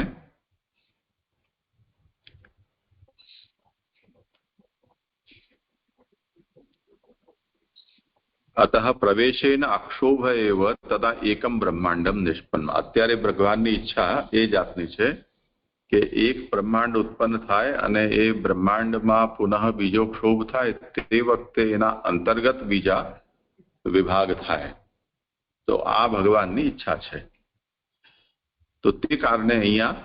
અતઃ પ્રવેશેન અક્ષોભ એવ તદા એકમ બ્રહ્માંડમ નિષ્પન્ન. અત્યારે ભગવાનની ઈચ્છા એ જાતની છે કે એક બ્રહ્માંડ ઉત્પન્ન થાય અને એ બ્રહ્માંડમાં પુનઃ બીજો ક્ષોભ થાય, તે વખતે એના અંતર્ગત બીજા વિભાગ થાય. તો આ ભગવાનની ઈચ્છા છે. તો તે કારણે અહીંયા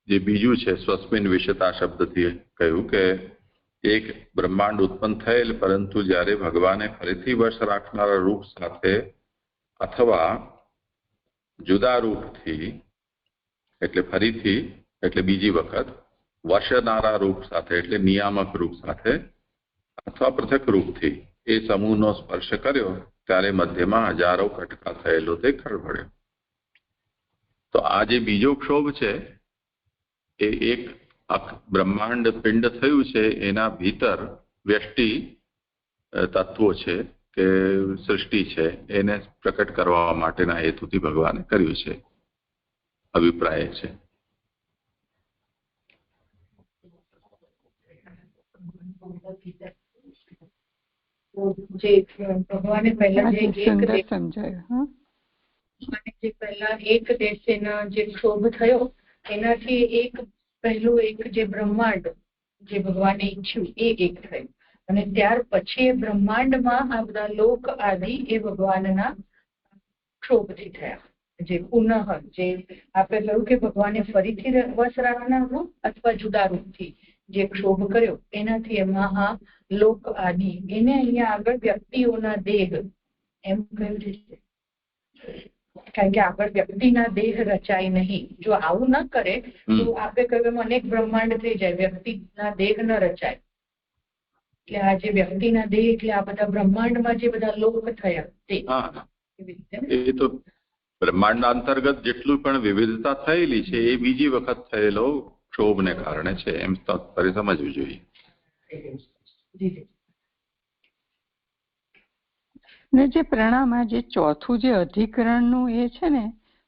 જે બીજું છે સ્વસ્મિન વિષતા શબ્દથી કહ્યું કે એક બ્રહ્માંડ ઉત્પન્ન થયેલ, પરંતુ જ્યારે ભગવાને ફરીથી વશ રાખનારા રૂપ સાથે અથવા જુદા રૂપથી, એટલે ફરીથી એટલે બીજી વખત વશનારા રૂપ સાથે એટલે નિયામક રૂપ સાથે અથવા પૃથક રૂપથી એ સમૂહનો સ્પર્શ કર્યો, ત્યારે મધ્યમાં હજારો કટકા થયેલો તે ખળભળ્યો. તો આ જે બીજો ક્ષોભ છે એ એક બ્રહ્માંડ પિંડ થયું છે, એના ભીતર વ્યષ્ટિ તત્વો છે કે સૃષ્ટિ છે એને પ્રકટ કરવા માટેના હેતુથી ભગવાને કર્યું છે, અભિપ્રાય છે. જે ભગવાને પહેલા જે એક દેશના જે ક્ષોભ થયો એનાથી એક પહેલું એક જે બ્રહ્માંડ જે ભગવાને ઈચ્છ્યું એ એક થયું, અને ત્યાર પછી એ બ્રહ્માંડમાં આ બધા લોક આદિ એ ભગવાનના ક્ષોભથી થયા. જે પુનઃ જે આપણે કહ્યું કે ભગવાને ફરીથી વશ રાખનાર રૂપ અથવા જુદા રૂપથી જે ક્ષોભ કર્યો એનાથી એમાં આ લોક આદિ, એને અહીંયા આગળ વ્યક્તિઓના દેહ એમ કહ્યું છે, કારણ કે આગળ વ્યક્તિના દેહ રચાય નહીં. જો આવું ન કરે તો આપણે કહ્યું એમ અનેક બ્રહ્માંડ થઈ જાય, વ્યક્તિના દેહ ન રચાય. એટલે આ જે વ્યક્તિના દેહ એટલે આ બધા બ્રહ્માંડમાં જે બધા લોક થયા તે એ તો બ્રહ્માંડના અંતર્ગત જેટલું પણ વિવિધતા થયેલી છે એ બીજી વખત થયેલો ક્ષોભને કારણે છે, એમ ફરી સમજવું જોઈએ. ને જે પ્રણામાં જે ચોથું જે અધિકરણનું એ છે ને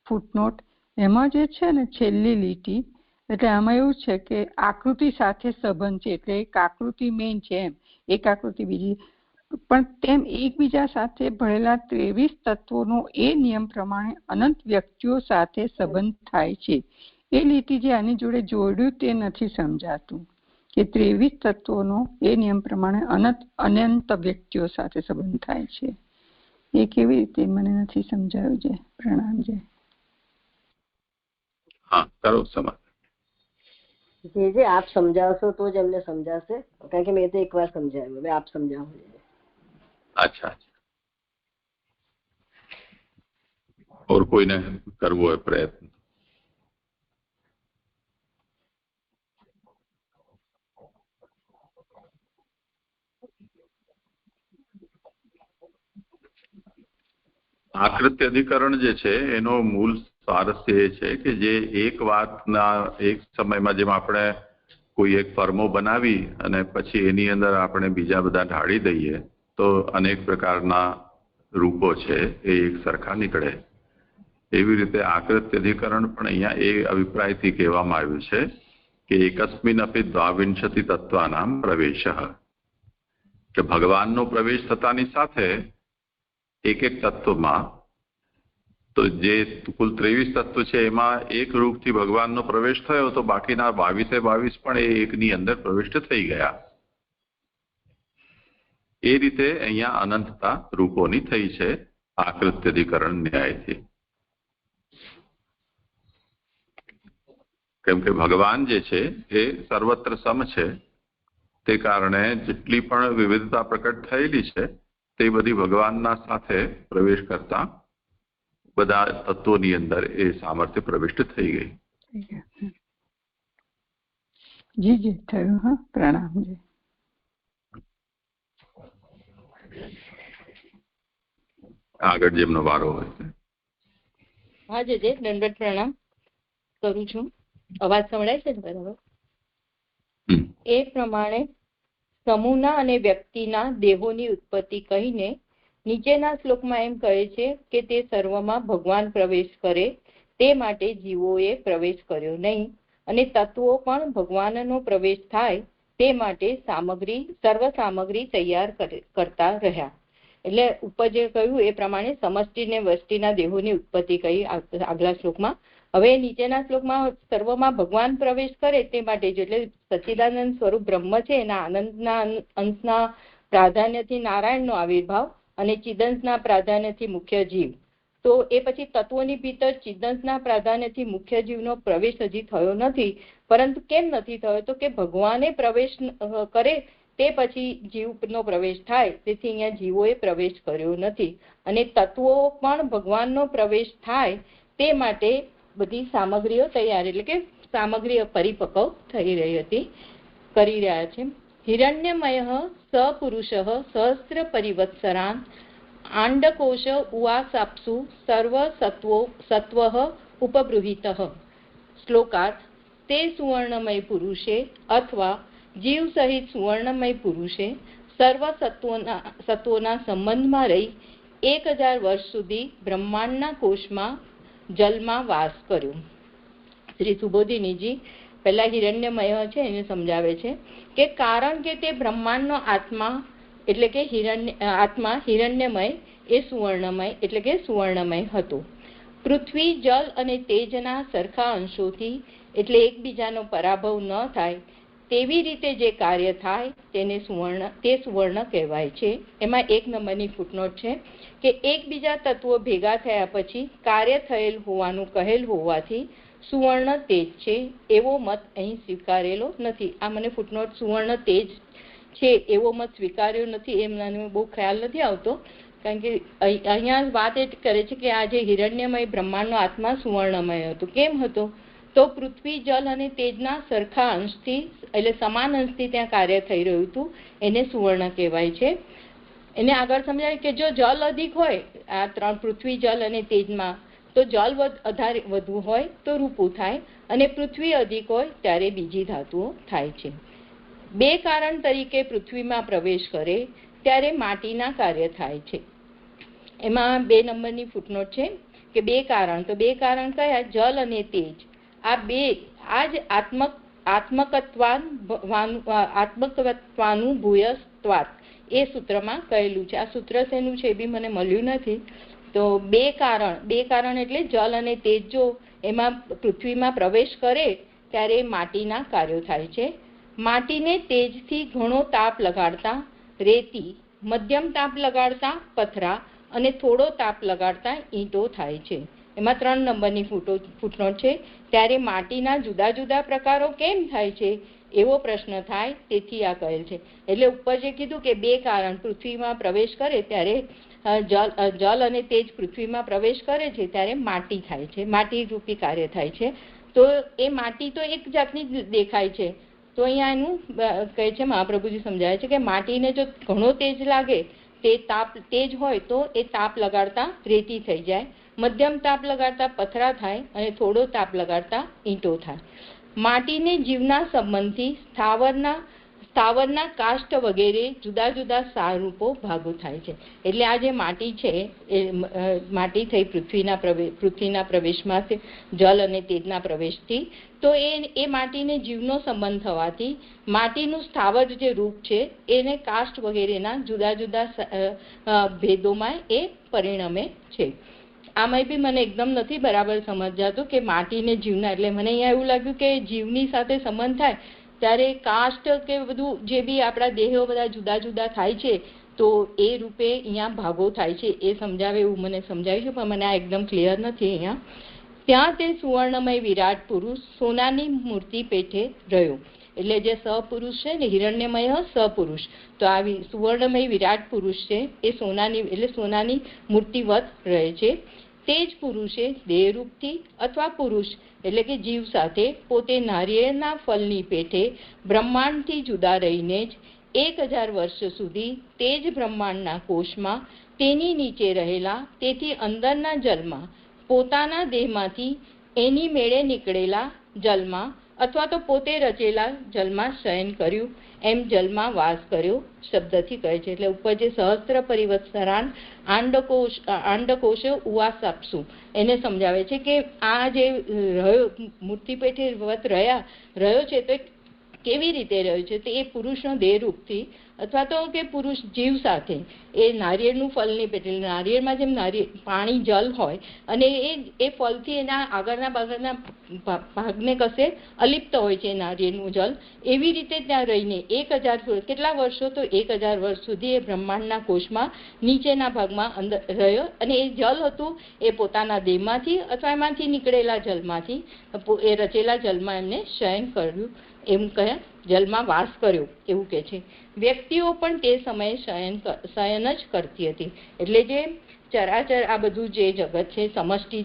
ફૂટનોટ, એમાં જે છે ને છેલ્લી લીટી, એટલે આમાં એવું છે કે આકૃતિ સાથે સંબંધ છે, એટલે એક આકૃતિ મેઇન છે એમ, એક આકૃતિ બીજી, પણ તેમ એકબીજા સાથે ભળેલા 23 તત્વોનો એ નિયમ પ્રમાણે અનંત વ્યક્તિઓ સાથે સંબંધ થાય છે. એ લીટી જે આની જોડે જોડ્યું તે નથી સમજાતું કે 23 તત્વોનો એ નિયમ પ્રમાણે અનંત વ્યક્તિઓ સાથે સંબંધ થાય છે. એ કેવી રીતે મને નથી સમજાયું. છે પ્રણામ. જે હા કરો સમાજ જે આપ સમજાવશો તો જ અમને સમજાશે, કારણ કે મેં તો એકવાર સમજાવ્યું, હવે આપ સમજાવો. અચ્છા, और કોઈને કરવો હોય પ્રયત્ન? આકૃત્ય અધિકરણ જે છે એનો મૂળ સ્વારસ્ય એ છે કે જે એક વાતના એક સમયમાં જેમ આપણે કોઈ એક ફર્મો બનાવી અને પછી એની અંદર આપણે બીજા બધા ઢાળી દઈએ તો અનેક પ્રકારના રૂપો છે એ એક સરખા નીકળે. એવી રીતે આકૃત્ય અધિકરણ પણ અહીંયા એ અભિપ્રાયથી કહેવામાં આવ્યું છે કે એકસ્મિન અપી દ્વાવિંશતિ તત્વાનામ પ્રવેશ, કે ભગવાનનો પ્રવેશ થતાની સાથે એક એક તત્વમાં, તો જે કુલ 23 તત્વ છે એમાં એક રૂપથી ભગવાનનો પ્રવેશ થયો તો બાકીના 22 પણ એ એકની અંદર પ્રવિષ્ટ થઈ ગયા. એ રીતે અહીંયા અનંતતા રૂપોની થઈ છે આકૃત્ય અધિકરણ ન્યાયથી. કેમ કે ભગવાન જે છે એ સર્વત્ર સમ છે તે કારણે જેટલી પણ વિવિધતા પ્રકટ થયેલી છે તે બધી ભગવાનના સાથે પ્રવેશ કરતા બધા તત્વોની અંદર એ સામર્થ્ય પ્રવિષ્ટ થઈ ગઈ. જી જી થયું. હા, પ્રણામજી. આગળ જેમનો વારો હોય. હા જી, દંડવત પ્રણામ કરું છું. અવાજ સંભળાય છે ને બરાબર? એ પ્રમાણે સમૂહના અને વ્યક્તિના દેહોની ઉત્પત્તિ કહીને નીચેના શ્લોકમાં એમ કહે છે કે તે સર્વમાં ભગવાન પ્રવેશ કરે તે માટે જીવોએ પ્રવેશ કર્યો નહીં, અને તત્વો પણ ભગવાનનો પ્રવેશ થાય તે માટે સર્વ સામગ્રી તૈયાર કરતા રહ્યા. એટલે ઉપર જે કહ્યું એ પ્રમાણે સમષ્ટિ ને વષ્ટિના દેહોની ઉત્પત્તિ કહી આગલા શ્લોકમાં. હવે નીચેના શ્લોકમાં સર્વમાં ભગવાન પ્રવેશ કરે તે માટે, એટલે સચ્ચિદાનંદ સ્વરૂપ બ્રહ્મ છે એના આનંદના અંશના પ્રાધાન્યથી નારાયણનો આવિર્ભાવ અને ચિદંશના પ્રાધાન્યથી મુખ્ય જીવ. તો એ પછી તત્વોની ભીતર ચિદંશના પ્રાધાન્યથી મુખ્ય જીવનો પ્રવેશ હજી થયો નથી. પરંતુ કેમ નથી થયો? તો કે ભગવાને પ્રવેશ કરે તે પછી જીવનો પ્રવેશ થાય, તેથી અહીંયા જીવોએ પ્રવેશ કર્યો નથી. અને તત્વો પણ ભગવાનનો પ્રવેશ થાય તે માટે બધી સામગ્રીઓ તૈયાર, એટલે કે સામગ્રી પરિપક્વ થઈ રહી હતી, કરી રહ્યા છે. હિરણ્યમય સપુરુષ સહસ્ર પરિવત્સરાન આંડકોશ ઉવાસાપ્સુ સર્વ સત્વ ઉપબૃહિત. શ્લોકાર્થ: તે સુવર્ણમય પુરુષે અથવા જીવ સહિત સુવર્ણમય પુરુષે સર્વ સત્વોના સંબંધમાં રહી 1000 વર્ષ સુધી બ્રહ્માંડના કોષમાં જલમાં વાસ કર્યો. શ્રી સુબોધિનીજી પહેલા હિરણ્યમય છે એને સમજાવે છે કે કારણ કે તે બ્રહ્માંડનો આત્મા એટલે કે આત્મા હિરણ્યમય એ સુવર્ણમય એટલે કે સુવર્ણમય હતો. પૃથ્વી, જલ અને તેજના સરખા અંશોથી એટલે એકબીજાનો પરાભવ ન થાય તેવી રીતે જે કાર્ય થાય તેને સુવર્ણ કહેવાય છે. એમાં 1 નંબરની ફૂટનોટ છે કે એકબીજા તત્વો ભેગા થયા પછી કાર્ય થયેલ હોવાનું કહેલ હોવાથી સુવર્ણ તેજ છે એવો મત અહીં સ્વીકારેલો નથી. આ મને ફૂટનોટ સુવર્ણ તેજ છે એવો મત સ્વીકાર્યો નથી એમ મને બહુ ખ્યાલ નથી આવતો, કારણ કે અહીંયા વાત એ કરે છે કે આ જે હિરણ્યમય બ્રહ્માંડનો આત્મા સુવર્ણમય હતો. કેમ હતો? તો પૃથ્વી, જલ અને તેજના સરખા અંશથી એટલે સમાન અંશથી ત્યાં કાર્ય થઈ રહ્યું હતું, એને સુવર્ણ કહેવાય છે. એને આગળ સમજાય કે જો જલ અધિક હોય આ 3 પૃથ્વી, જલ અને તેજમાં, તો જલ વધુ હોય તો રૂપું થાય, અને પૃથ્વી અધિક હોય ત્યારે બીજી ધાતુઓ થાય છે. 2 કારણ તરીકે પૃથ્વીમાં પ્રવેશ કરે ત્યારે માટીના કાર્ય થાય છે. એમાં 2 નંબરની ફૂટનોટ છે કે 2 કારણ. તો 2 કારણ કયા? જલ અને તેજ. આ 2 આ જ આત્મકત્વાનું ભૂયસ્ત્વાત એ સૂત્રમાં કહેલું છે. આ સૂત્ર શેનું છે એ બી મને મળ્યું નથી. તો 2 કારણ એટલે જલ અને તેજ જો એમાં પૃથ્વીમાં પ્રવેશ કરે ત્યારે માટીના કાર્યો થાય છે. માટીને તેજથી ઘણો તાપ લગાડતા રેતી, મધ્યમ તાપ લગાડતા પથરા અને થોડો તાપ લગાડતા ઈંટો થાય છે. એમાં 3 નંબરની ફૂટનોટ છે. ત્યારે માટીના જુદા જુદા પ્રકારો કેમ થાય છે એવો પ્રશ્ન થાય, તેથી આ કહેલ છે. એટલે ઉપર જે કીધું કે 2 કારણ પૃથ્વીમાં પ્રવેશ કરે ત્યારે જલ અને તેજ પૃથ્વીમાં પ્રવેશ કરે છે ત્યારે માટી થાય છે, માટી રૂપી કાર્ય થાય છે. તો એ માટી તો એક જાતની દેખાય છે. તો અહીંયા એનું કહે છે, મહાપ્રભુજી સમજાવે છે કે માટીને જો ઘણો તેજ લાગે, તેજ હોય તો એ તાપ લગાડતા રેતી થઈ જાય, મધ્યમ તાપ લગાડતા પથરા થાય અને થોડો તાપ લગાડતા ઈંટો થાય. માટીને જીવના સંબંધથી સ્થાવરના કાષ્ઠ વગેરે જુદા જુદા સારૂપો ભાગો થાય છે. એટલે આ જે માટી છે એ માટી થઈ પૃથ્વીના પ્રવેશમાં જલ અને તેજના પ્રવેશથી, તો એ માટીને જીવનો સંબંધ થવાથી માટીનું સ્થાવર જે રૂપ છે એને કાષ્ઠ વગેરેના જુદા જુદા ભેદોમાં એ પરિણમે છે. આમાં બી મને એકદમ નથી બરાબર સમજાતું કે માટીને જીવના, એટલે મને અહીંયા એવું લાગ્યું કે જીવની સાથે સંબંધ થાય ત્યારે કાષ્ઠ કે બધું જે બી આપણા દેહો બધા જુદા જુદા થાય છે, તો એ રૂપે અહીંયા ભાગો થાય છે એ સમજાવે એવું મને સમજાવ્યું છે, પણ મને આ એકદમ ક્લિયર નથી અહીંયા. ત્યાં તે સુવર્ણમય વિરાટ પુરુષ સોનાની મૂર્તિ પેઠે રહ્યો. એટલે જે સપુરુષ છે ને, હિરણ્યમય સપુરુષ, તો આ સુવર્ણમય વિરાટ પુરુષ છે એ સોનાની એટલે સોનાની મૂર્તિવત રહે છે. તે જ પુરુષે દેહરૂપથી અથવા પુરુષ એટલે કે જીવ સાથે પોતે નારિયેળના ફળની પેઠે બ્રહ્માંડથી જુદા રહીને જ 1000 વર્ષ સુધી તે જ બ્રહ્માંડના કોષમાં તેની નીચે રહેલા તેથી અંદરના જલમાં પોતાના દેહમાંથી એની મેળે નીકળેલા જલમાં અથવા તો પોતે રચેલા જલમાં શયન કર્યું, એમ જલમાં વાસ કર્યો શબ્દથી કહે છે. એટલે ઉપર જે સહસ્ત્ર પરિવત્સરાન આંડકોશ ઉવાસાપસુ એને સમજાવે છે કે આ જે રહ્યો મૂર્તિ પેઠે રહ્યો છે તો કેવી રીતે રહ્યો છે, તો એ પુરુષનો દેહરૂપથી અથવા તો કે પુરુષ જીવ સાથે એ નારિયેળનું ફળની પેટે, નારિયેળમાં જેમ પાણી જલ હોય અને એ ફળથી એના આગળના ભાગને કશે અલિપ્ત હોય છે નારિયેળનું જલ, એવી રીતે ત્યાં રહીને 1000 કેટલા વર્ષો, તો 1000 વર્ષ સુધી એ બ્રહ્માંડના કોષમાં નીચેના ભાગમાં અંદર રહ્યો અને એ જલ હતું એ પોતાના દેહમાંથી અથવા એમાંથી નીકળેલા જલમાંથી એ રચેલા જલમાં એમને શયન કર્યું, એમ કહે જલમાં વાસ કર્યો એવું કે છે. વ્યક્તિઓ પણ તે સમયે શયન જ કરતી હતી. એટલે જે ચરાચર આ બધું જે જગત છે, સમષ્ટિ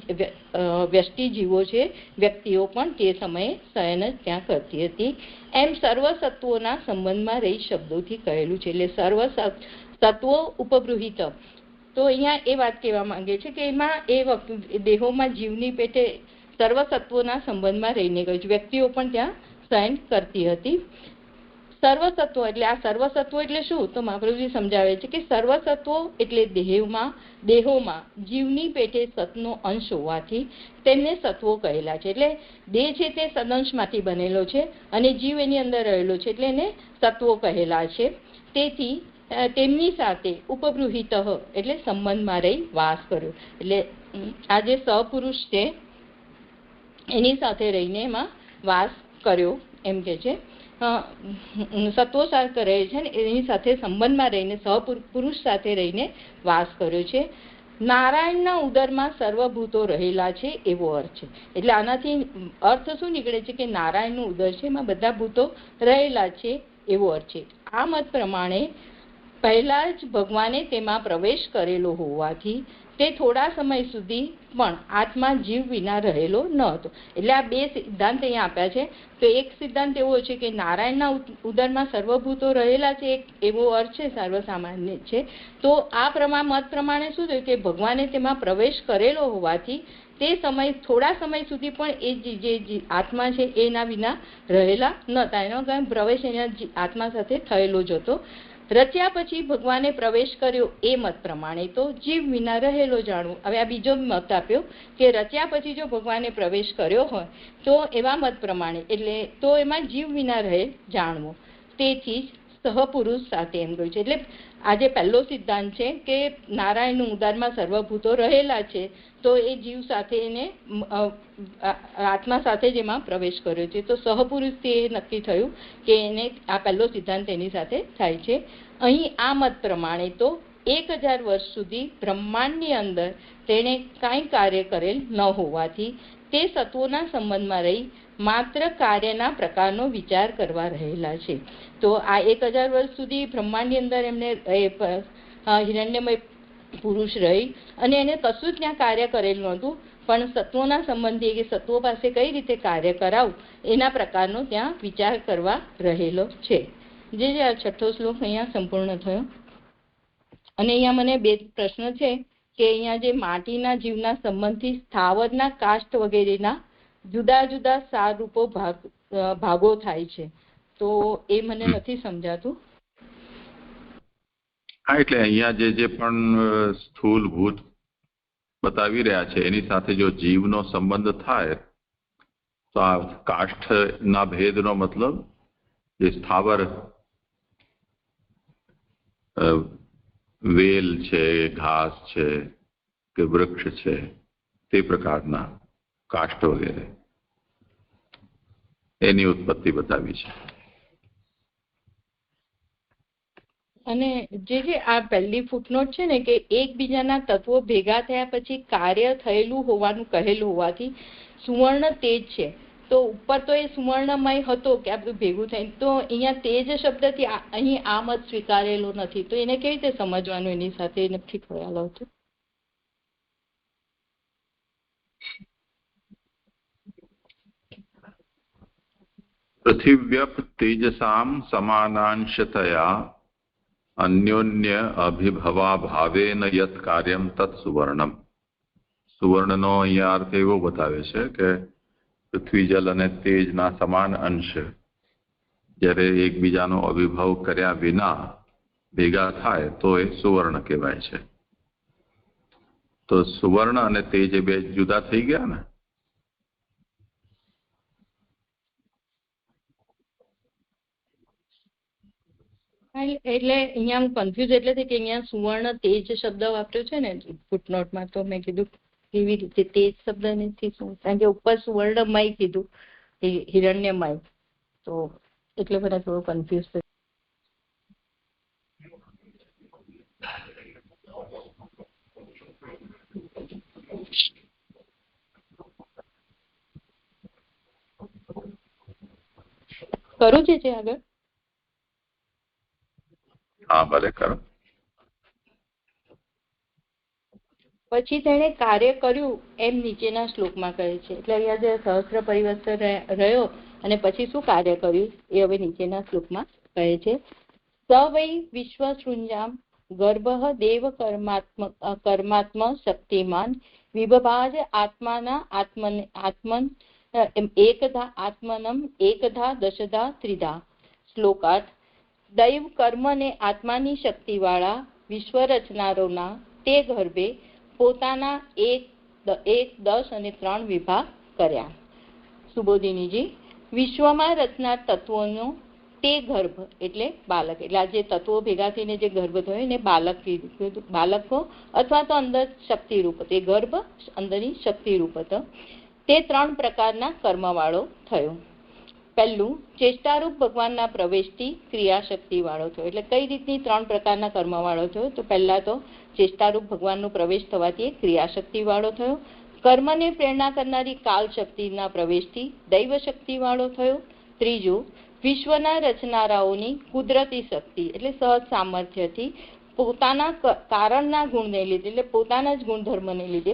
વ્યષ્ટિ જીવો છે, વ્યક્તિઓ પણ તે સમયે શયન જ ત્યાં કરતી હતી. એમ સર્વ સત્વોના સંબંધમાં રહી શબ્દોથી કહેલું છે. એટલે સર્વ સત્વો ઉપબૃહિત, તો અહીંયા એ વાત કહેવા માંગે છે કે એમાં એ દેહોમાં જીવની પેટે સર્વ સત્વોના સંબંધમાં રહીને કહ્યું છે. વ્યક્તિઓ પણ ત્યાં શયન કરતી હતી. સર્વસત્વો એટલે આ સર્વસત્વો એટલે શું, તો મહાપ્રભુજી સમજાવે છે કે સર્વસત્વો એટલે દેહોમાં જીવની પેટે સતનો અંશ હોવાથી તેમને સત્વો કહેલા છે. એટલે દેહ છે તે સદંશમાંથી બનેલો છે અને જીવ એની અંદર રહેલો છે એટલે એને સત્વો કહેલા છે. તેથી તેમની સાથે ઉપબૃહિત એટલે સંબંધમાં રહી વાસ કર્યો. એટલે આ જે સપુરુષ છે એની સાથે રહીને એમાં વાસ કર્યો એમ કે છે. સત્વો સાથે રહે છે ને એની સાથે સંબંધમાં રહીને સહપુરુષ સાથે રહીને વાસ કર્યો છે. નારાયણના ઉદરમાં સર્વભૂતો રહેલા છે એવો અર્થ છે. એટલે આનાથી અર્થ શું નીકળે છે કે નારાયણનું ઉદર છે એમાં બધા ભૂતો રહેલા છે એવો અર્થ છે. આ મત પ્રમાણે પહેલા જ ભગવાને તેમાં પ્રવેશ કરેલો હોવાથી તે થોડા સમય સુધી પણ આત્મા જીવ વિના રહેલો ન હતો. એટલે આ બે સિદ્ધાંત અહીંયા આપ્યા છે. તો એક સિદ્ધાંત એવો છે કે નારાયણના ઉદરમાં સર્વભૂતો રહેલા છે, એક એવો અર્થ છે, સર્વસામાન્ય છે. તો આ મત પ્રમાણે શું થયું કે ભગવાને તેમાં પ્રવેશ કરેલો હોવાથી તે થોડા સમય સુધી પણ એ જે આત્મા છે એના વિના રહેલા નહોતા. એનો પ્રવેશ એના આત્મા સાથે થયેલો જ હતો. રચ્યા પછી ભગવાને પ્રવેશ કર્યો એ મત પ્રમાણે તો જીવ વિના રહેલો જાણવું. હવે આ બીજો મત આપ્યો કે રચ્યા પછી જો ભગવાને પ્રવેશ કર્યો હોય તો એવા મત પ્રમાણે એટલે તો એમાં જીવ વિના રહે જાણવો. તેથી જ સહપુરુષ સાથે એમ કહ્યું છે. એટલે આ જે પહેલો સિદ્ધાંત છે કે નારાયણનું ઉદારમાં સર્વભૂતો રહેલા છે તો એ જીવ સાથે એને આત્મા સાથે જ એમાં પ્રવેશ કર્યો છે. તો સહપુરુષથી એ નક્કી થયું કે એને આ પહેલો સિદ્ધાંત એની સાથે થાય છે. અહીં આ મત પ્રમાણે તો 1000 વર્ષ સુધી બ્રહ્માંડની અંદર તેણે કાંઈ કાર્ય કરેલ ન હોવાથી તે સત્વોના સંબંધમાં રહી માત્ર કાર્યના પ્રકારનો વિચાર કરવા રહેલા છે. તો આ 1000 વર્ષ સુધી બ્રહ્માંડની અંદર એમને હિરણ્યમય પુરુષ રહી અને એને કશું જ ત્યાં કાર્ય કરેલ નહોતું, પણ સત્વોના સંબંધી કે સત્વો પાસે કઈ રીતે કાર્ય કરાવું એના પ્રકારનો ત્યાં વિચાર કરવા રહેલો છે. જે આ છઠ્ઠો શ્લોક અહીંયા સંપૂર્ણ થયો. અને અહીંયા મને બે પ્રશ્ન છે કે અહીંયા જે માટીના જીવના સંબંધથી સ્થાવરના કાષ્ઠ વગેરેના જુદા જુદા સાર રૂપો ભાગો થાય છે, તો એ મને નથી સમજાતું. હા, એટલે અહીંયા જે પણ સ્થૂલ ભૂત બતાવી રહ્યા છે એની સાથે જો જીવનો સંબંધ થાય તો આ કાષ્ઠના ભેદનો મતલબ જે સ્થાવર વેલ છે, ઘાસ છે કે વૃક્ષ છે તે પ્રકારના કાષ્ઠ વગેરે એની ઉત્પત્તિ બતાવી છે. અને જે આ પહેલી ફૂટનોટ છે ને કે એકબીજાના તત્વો ભેગા થયા પછી કાર્ય થયેલું હોવાનું કહેલું હોવાથી સુવર્ણ તેજ છે તો ઉપર તો એ સુવર્ણમય હતો કે આ બધું ભેગું થઈને, તો અહીંયા તેજ શબ્દથી અહીં આ મત સ્વીકારેલો નથી, તો એને કેવી રીતે સમજવાનું? એની સાથે નથી ખ્યાલ આવતો. પૃથિવ્યપ તેજસામ સમાનાંશતયા અન્યોન્ય અભિભવા ભાવેન યત કાર્યમ તત્ સુવર્ણમ. સુવર્ણનો અહીંયા અર્થ એવો બતાવે છે કે પૃથ્વી જલ અને તેજના સમાન અંશ જ્યારે એકબીજાનો અભિભાવ કર્યા વિના ભેગા થાય તો એ સુવર્ણ કહેવાય છે. તો સુવર્ણ અને તેજ એ બે જુદા થઈ ગયા ને. એટલે અહીંયા હું કન્ફ્યુઝ એટલે કે અહીંયા સુવર્ણ તેજ શબ્દ વાપર્યો છે ને ફૂટનોટમાં, તો મેં કીધું કેવી રીતે તેજ શબ્દ નથી શું, કારણ કે ઉપર સુવર્ણમય કીધું હિરણ્યમય, તો એટલે બધા થોડું કન્ફ્યુઝ થયું. કરું છે આગળ? હા ભલે કરો. પછી તેણે કાર્ય કર્યું એમ નીચેના શ્લોકમાં કહે છે. એટલે અહીંયા જે સહસ્ત્ર પરિવર્તન રહ્યો અને પછી શું કાર્ય કર્યું એ હવે નીચેના શ્લોકમાં કહે છે. સ વૈ વિશ્વસૃંજામ ગર્ભ દેવ કર્માત્મ શક્તિમાન વિભભાજ આત્માના આત્મન એકધા આત્મનમ એકધા દશધા ત્રિધા. શ્લોકાર્થ. દૈવ કર્મ ને આત્માની શક્તિવાળા વિશ્વ રચનારોના તે ગર્ભે પોતાના 1, 10 અને 3 વિભાગ કર્યા. સુબોધિનીજી, વિશ્વમાં રચનાર તત્વોનો તે ગર્ભ એટલે બાલક, એટલે આ જે તત્વો ભેગા થઈને જે ગર્ભ થયો એને બાલક કીધું. બાલકો અથવા તો અંદર શક્તિરૂપ હતો, એ ગર્ભ અંદરની શક્તિરૂપ હતો. તે 3 પ્રકારના કર્મવાળો થયો. પહેલું, ચેષ્ટારૂપ ભગવાનના પ્રવેશથી ક્રિયાશક્તિ વાળો થયો. એટલે કઈ રીતની 3 પ્રકારના કર્મવાળો થયો? તો પહેલા તો ચેષ્ટારૂપ ભગવાનનો પ્રવેશ થવાથી ક્રિયાશક્તિ વાળો થયો. કર્મને પ્રેરણા કરનારી કાલ શક્તિના પ્રવેશથી દૈવ શક્તિ વાળો થયો. ત્રીજું, વિશ્વના રચનારાઓની કુદરતી શક્તિ એટલે સહજ સામર્થ્યથી પોતાના કારણના ગુણને લીધે એટલે પોતાના જ ગુણધર્મને લીધે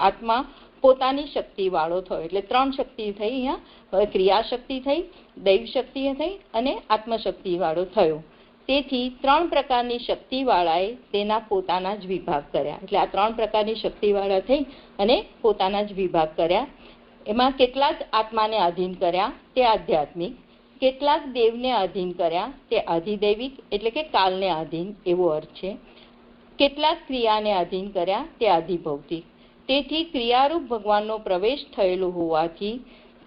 આત્મા પોતાની શક્તિ વાળો થયો. એટલે 3 શક્તિ થઈ અહીંયા, ક્રિયાશક્તિ થઈ, દૈવ શક્તિ થઈ અને આત્મશક્તિ વાળો થયો. તેથી 3 પ્રકારની શક્તિ વાળાએ તેના પોતાના જ વિભાગ કર્યા. એટલે આ 3 પ્રકારની શક્તિ વાળા થઈ અને પોતાના જ વિભાગ કર્યા. એમાં કેટલાક આત્માને આધીન કર્યા તે આધ્યાત્મિક, કેટલાક દેવને આધીન કર્યા તે આધિદૈવિક એટલે કે કાલને આધીન એવો અર્થ છે. કેટલાક ક્રિયાને આધીન કર્યા તે આધિભૌતિક. તેથી ક્રિયારૂપ ભગવાનનો પ્રવેશ થયેલો હોવાથી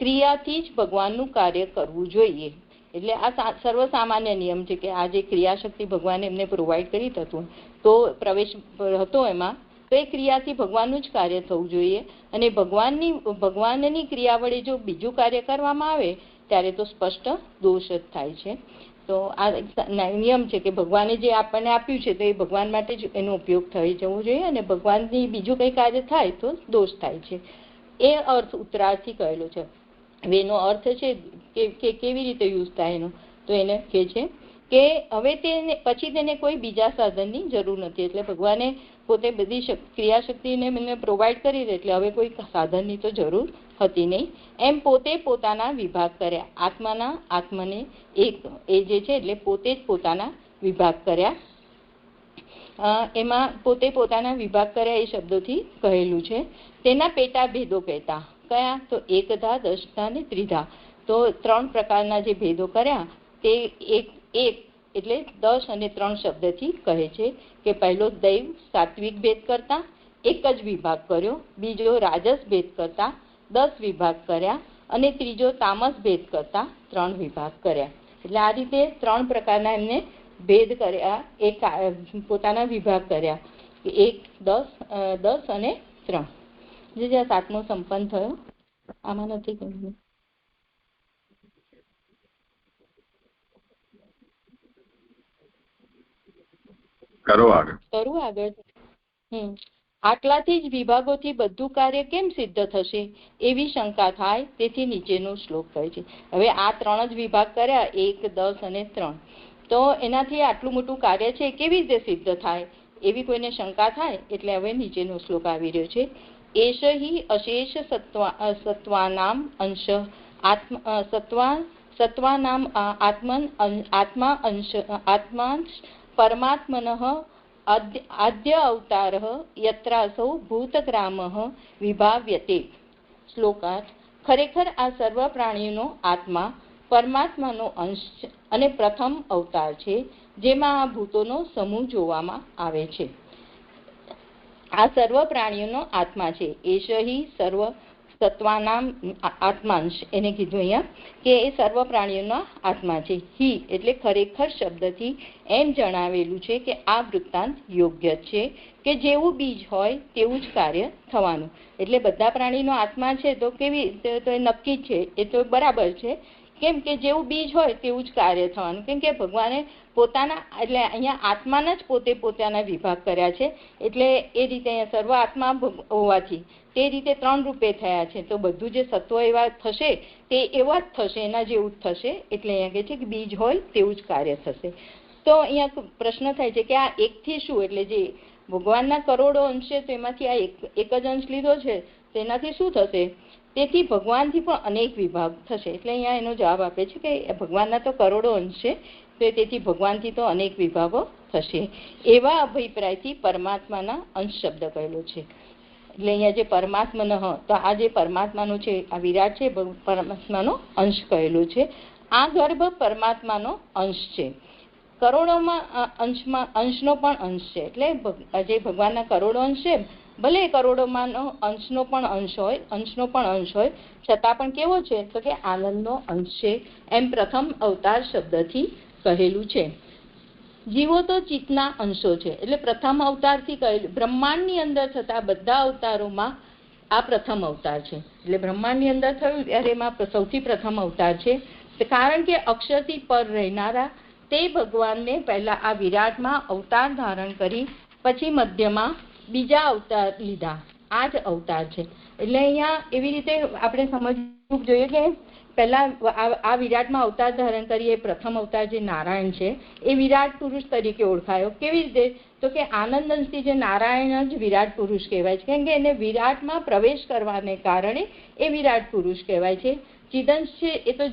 ક્રિયાથી જ ભગવાનનું કાર્ય કરવું જોઈએ. એટલે આ સર્વસામાન્ય નિયમ છે કે આ જે ક્રિયાશક્તિ ભગવાને એમને પ્રોવાઈડ કરી હતું તો પ્રવેશ હતો એમાં, તો એ ક્રિયાથી ભગવાનનું જ કાર્ય થવું જોઈએ. અને ભગવાનની ક્રિયા વડે જો બીજું કાર્ય કરવામાં આવે ત્યારે તો સ્પષ્ટ દોષ જ થાય છે. તો આ નિયમ છે કે ભગવાને જે આપણને આપ્યું છે તો એ ભગવાન માટે જ એનો ઉપયોગ થઈ જવો જોઈએ, અને ભગવાનની બીજું કંઈ કાર્ય થાય તો દોષ થાય છે. એ અર્થ ઉત્તરાર્થી કહેલો છે. હવે એનો અર્થ છે કે કેવી રીતે યુઝ થાય એનો, તો એને કહે છે કે હવે પછી તેને કોઈ બીજા સાધનની જરૂર નથી. એટલે ભગવાને પોતે બધી ક્રિયાશક્તિને મને પ્રોવાઈડ કરી દે, એટલે હવે કોઈ સાધનની તો જરૂર હતી નહીં. એમ પોતે પોતાના વિભાગ કર્યા. આત્માના આત્મને એક એ જે છે એટલે પોતે જ પોતાના વિભાગ કર્યા. એમાં પોતે પોતાના વિભાગ કર્યા એ શબ્દોથી કહેલું છે. તેના પેટા ભેદો કહેતા કયા? તો એકધા, દશધા અને ત્રિધા. તો 3 પ્રકારના જે ભેદો કર્યા તે એક એટલે 10 અને 3 શબ્દથી કહે છે કે પહેલો દૈવ સાત્વિક ભેદ કરતા 1 જ વિભાગ કર્યો, બીજો રાજસ ભેદ કરતા 10 વિભાગ કર્યા અને ત્રીજો તામસ ભેદ કરતા 3 વિભાગ કર્યા. એટલે આ રીતે 3 પ્રકારના એમને ભેદ કર્યા, એક પોતાના વિભાગ કર્યા, 1, 10 અને 3. જે 7મો સંપન્ન થયો. આમાં નથી કહ્યું. કરો આગળ. કરું આગળ. આટલાથી જ વિભાગોથી બધું કાર્ય કેમ સિદ્ધ થશે એવી શંકા થાય, તેથી નીચેનો શ્લોક કહે છે. હવે આ 3 જ વિભાગ કર્યા, 1, 10 અને 3, તો એનાથી આટલું મોટું કાર્ય છે કેવી રીતે સિદ્ધ થાય એવી કોઈને શંકા થાય, એટલે હવે નીચેનો શ્લોક આવી રહ્યો છે. એષ હિ અશેષ સત્વાનામ અંશ સત્વાનામ આત્મા અંશ આત્માંશ પરમાત્મનઃ આદ્ય અવતારઃ યત્રાસૌ ભૂતગ્રામઃ વિભાવ્યતે. શ્લોકાર્થ. ખરેખર આ સર્વ પ્રાણીઓનો આત્મા પરમાત્માનો અંશ અને પ્રથમ અવતાર છે, જેમાં આ ભૂતોનો સમૂહ જોવામાં આવે છે. આ સર્વ પ્રાણીઓનો આત્મા છે. એષ હિ સર્વ સત્વાનામ આત્માંશ, એને કીધું અહીંયા કે એ સર્વ પ્રાણીઓનો આત્મા છે. હિ એટલે ખરેખર શબ્દથી એમ જણાવેલું છે કે આ વૃત્તાંત યોગ્ય છે કે જેવું બીજ હોય તેવું જ કાર્ય થવાનું. એટલે બધા પ્રાણીનો આત્મા છે તો કેવી, તો એ નક્કી જ છે, એ તો બરાબર છે. કેમ કે જેવું બીજ હોય તેવું જ કાર્ય થવાનું. કેમ કે ભગવાને પોતાના, એટલે અહીંયા આત્માના જ પોતાના વિભાગ કર્યા છે, એટલે એ રીતે અહીંયા સર્વ આત્મા હોવાથી તે રીતે 3 રૂપે થયા છે. તો બધું જે સત્વ એવા થશે તે એવા જ થશે, એના જેવું જ થશે. એટલે અહીંયા કહે છે કે બીજ હોય તેવું જ કાર્ય થશે. તો અહીંયા પ્રશ્ન થાય છે કે આ એકથી શું, એટલે જે ભગવાનના કરોડો અંશ છે તો એમાંથી આ એક જ અંશ લીધો છે, તેનાથી શું થશે? તેથી ભગવાનથી પણ અનેક વિભાગ થશે. એટલે અહીંયા એનો જવાબ આપે છે કે ભગવાનના તો કરોડો અંશ છે, તો તેથી ભગવાનથી તો અનેક વિભાગો થશે. એવા અભિપ્રાયથી પરમાત્માના અંશ શબ્દ કહેલો છે. એટલે અહીંયા જે પરમાત્માનો, તો આ જે પરમાત્માનો છે, આ વિરાટ છે, પરમાત્માનો અંશ કહેલો છે. આ ગર્ભ પરમાત્માનો અંશ છે. કરોડોમાં અંશનો પણ અંશ છે. એટલે જે ભગવાનના કરોડો અંશ છે, ભલે કરોડોમાં અંશનો પણ અંશ હોય, છતાં પણ કેવો છે તો કે આનંદનો અંશ છે, એમ પ્રથમ અવતાર શબ્દથી કહેલું છે. જીવો તો ચિત્તના અંશો છે. એટલે પ્રથમ અવતારથી કહેલું, બ્રહ્માંડની અંદર થતા બધા અવતારોમાં આ પ્રથમ અવતાર છે. એટલે બ્રહ્માંડની અંદર થયું ત્યારે એમાં સૌથી પ્રથમ અવતાર છે. કારણ કે અક્ષરથી પર રહેનારા તે ભગવાનને પહેલા આ વિરાટમાં અવતાર ધારણ કરી પછી મધ્યમાં બીજા અવતાર લીધા. આ જ અવતાર છે. એટલે અહીંયા એવી રીતે આપણે સમજવું જોઈએ કે પહેલા આ વિરાટમાં અવતાર ધારણ કરી એ પ્રથમ અવતાર જે નારાયણ છે એ વિરાટ પુરુષ તરીકે ઓળખાયો. કેવી રીતે? તો કે આનંદ અંશથી જે નારાયણ જ વિરાટ પુરુષ કહેવાય છે, કેમ કે એને વિરાટમાં પ્રવેશ કરવાને કારણે એ વિરાટ પુરુષ કહેવાય છે. ચિદંશ છે એ તો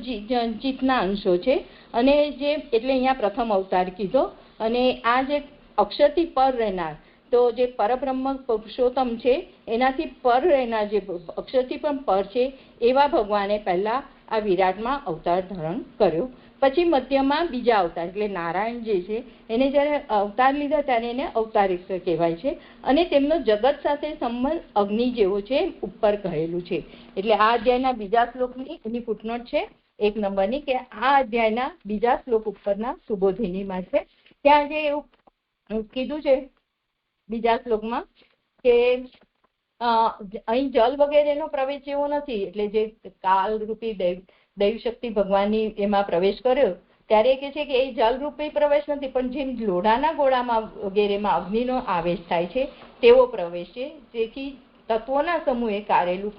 ચિત્તના અંશો છે, અને જે એટલે અહીંયા પ્રથમ અવતાર કીધો. અને આ જે અક્ષરથી પર રહેનાર, તો જે પરબ્રહ્મ પુરુષોત્તમ છે એનાથી પર રહેનાર, જે અક્ષરથી પણ પર છે એવા ભગવાને પહેલા આ વિરાટમાં અવતાર ધારણ કર્યો. પછી મધ્યમાં બીજા અવતાર એટલે નારાયણ જે છે એને જ્યારે અવતાર લીધા ત્યારે એને અવતારિક કહેવાય છે. અને તેમનો જગત સાથે સંબંધ અગ્નિ જેવો છે, ઉપર કહેલું છે. એટલે આ અધ્યાયના બીજા શ્લોકની એની ફૂટનોટ છે 1 નંબરની, કે આ અધ્યાયના બીજા શ્લોક ઉપરના સુબોધિનીમાં છે. ત્યાં જે એવું કીધું છે બીજા શ્લોકમાં કે અહીં જલ વગેરેનો પ્રવેશ જેવો નથી. એટલે જે કાલરૂપી દૈવ શક્તિ ભગવાનની એમાં પ્રવેશ કર્યો ત્યારે કે છે કે એ જલરૂપી પ્રવેશ નથી, પણ જેમ લોઢાના ગોળામાં વગેરેમાં અગ્નિનો આવેશ થાય છે તેવો પ્રવેશ છે. જેથી તત્વોના સમૂહે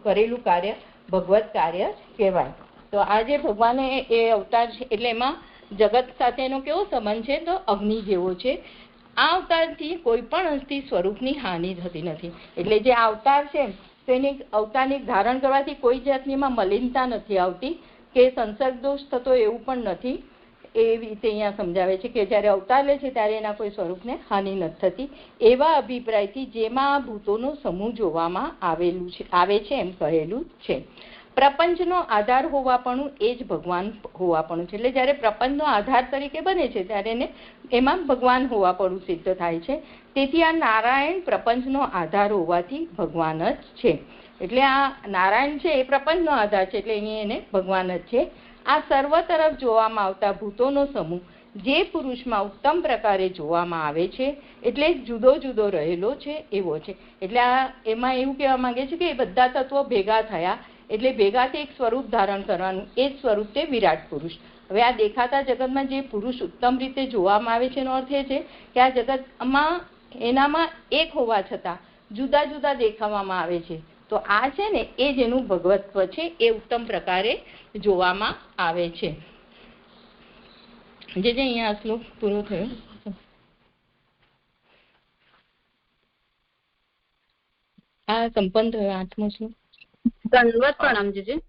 કરેલું કાર્ય ભગવત કાર્ય કહેવાય. તો આ જે ભગવાને એ અવતાર છે એટલે એમાં જગત સાથેનો કેવો સંબંધ છે? તો અગ્નિ જેવો છે. આ અવતારથી કોઈ પણ અંશથી સ્વરૂપની હાનિ થતી નથી. એટલે જે અવતાર છે તેની અવતારની ધારણ કરવાથી કોઈ જાતની એમાં મલિનતા નથી આવતી કે સંસર્ગ દોષ થતો એવું પણ નથી. એવી રીતે અહીંયા સમજાવે છે કે જ્યારે અવતાર લે છે ત્યારે એના કોઈ સ્વરૂપને હાનિ નથી થતી. એવા અભિપ્રાયથી જેમાં આ ભૂતોનો સમૂહ જોવામાં આવે છે એમ કહેલું છે. પ્રપંચનો આધાર હોવાપણું એ જ ભગવાન હોવાપણું છે. એટલે જ્યારે પ્રપંચનો આધાર તરીકે બને છે ત્યારે એને એમાં ભગવાન હોવાપણું સિદ્ધ થાય છે. તેથી આ નારાયણ પ્રપંચનો આધાર હોવાથી ભગવાન જ છે. એટલે આ નારાયણ છે એ પ્રપંચનો આધાર છે, એટલે અહીંયા એને ભગવાન જ છે. આ સર્વ તરફ જોવામાં આવતા ભૂતોનો સમૂહ જે પુરુષમાં ઉત્તમ પ્રકારે જોવામાં આવે છે એટલે જુદો જુદો રહેલો છે એવો છે. એટલે આ એમાં એવું કહેવા માંગે છે કે એ બધા તત્વો ભેગા થયા એટલે ભેગાથી એક સ્વરૂપ ધારણ કરવાનું, એ જ સ્વરૂપ છે વિરાટ પુરુષ. હવે આ દેખાતા જગતમાં જે પુરુષ ઉત્તમ રીતે જોવામાં આવે છે એનો અર્થ એ છે કે આ જગતમાં એનામાં એક હોવા છતાં જુદા જુદા દેખાવામાં આવે છે. તો આ છે ને એ જ એનું ભગવત્વ છે, એ ઉત્તમ પ્રકારે જોવામાં આવે છે. જે અહીંયા આ શ્લોક પૂરો થયો. આ સંપન્ન થયો 8મો શ્લોક. દંડવત પ્રણામ જીજી.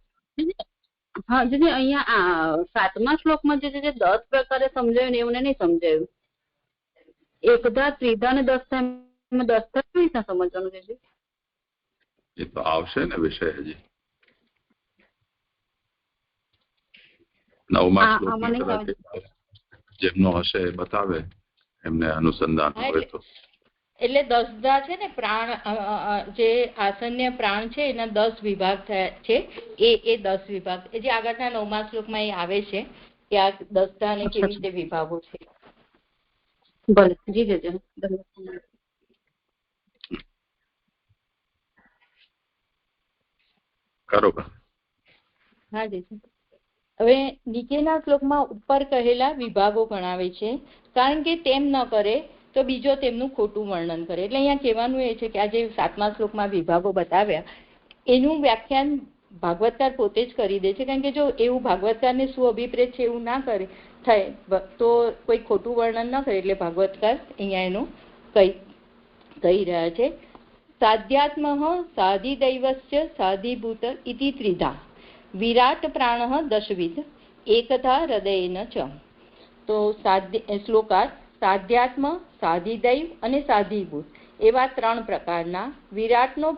હા જીજી, અહીંયા 7મા શ્લોકમાં જે 10 પ્રકારે સમજાયું ને એવું નહીં સમજાયું. એકધા, ત્રિધા ને 10 કેવી રીતના સમજવાનું જીજી? એ તો આવશે ને વિષય હજી 9મા શ્લોકમાં જેમનો હશે એ બતાવે, એમને અનુસંધાન હોય તો. એટલે 10 છે ને પ્રાણ, જે આસન્ય પ્રાણ છે એના 10 વિભાગ થયા છે. એ 10 વિભાગ જે આગળના 9મા શ્લોકમાં એ આવે છે કે આ 10 ને કેવી રીતે વિભાગો છે. ભલે જી જજો. બરોબર. હા જી. હવે નીચેના શ્લોકમાં ઉપર કહેલા વિભાગો ગણાવે છે, કારણ કે તેમ ન કરે તો બીજો તેમનું ખોટું વર્ણન કરે. એટલે અહીંયા કહેવાનું એ છે કે આ જે 7મા શ્લોકમાં વિભાગો બતાવ્યા એનું વ્યાખ્યાન ભાગવતકાર પોતે જ કરી દે છે, કારણ કે જો એવું ભાગવતકારને શું અભિપ્રેત છે એવું ના કરે થાય તો કોઈ ખોટું વર્ણન ન કરે. એટલે ભાગવતકાર અહીંયા એનું કહી રહ્યા છે. સાધ્યાત્મ સાધિદૈવસ્ય સાધિભૂત ઇતિ ત્રિધા વિરાટ પ્રાણ 10વિધ એકથા હૃદયેન ચ. તો શ્લોકાર્થ સાધ્યાત્મ, સાધિદૈવ અને સાધિભૂત એવા 3 પ્રકારના વિરાટનો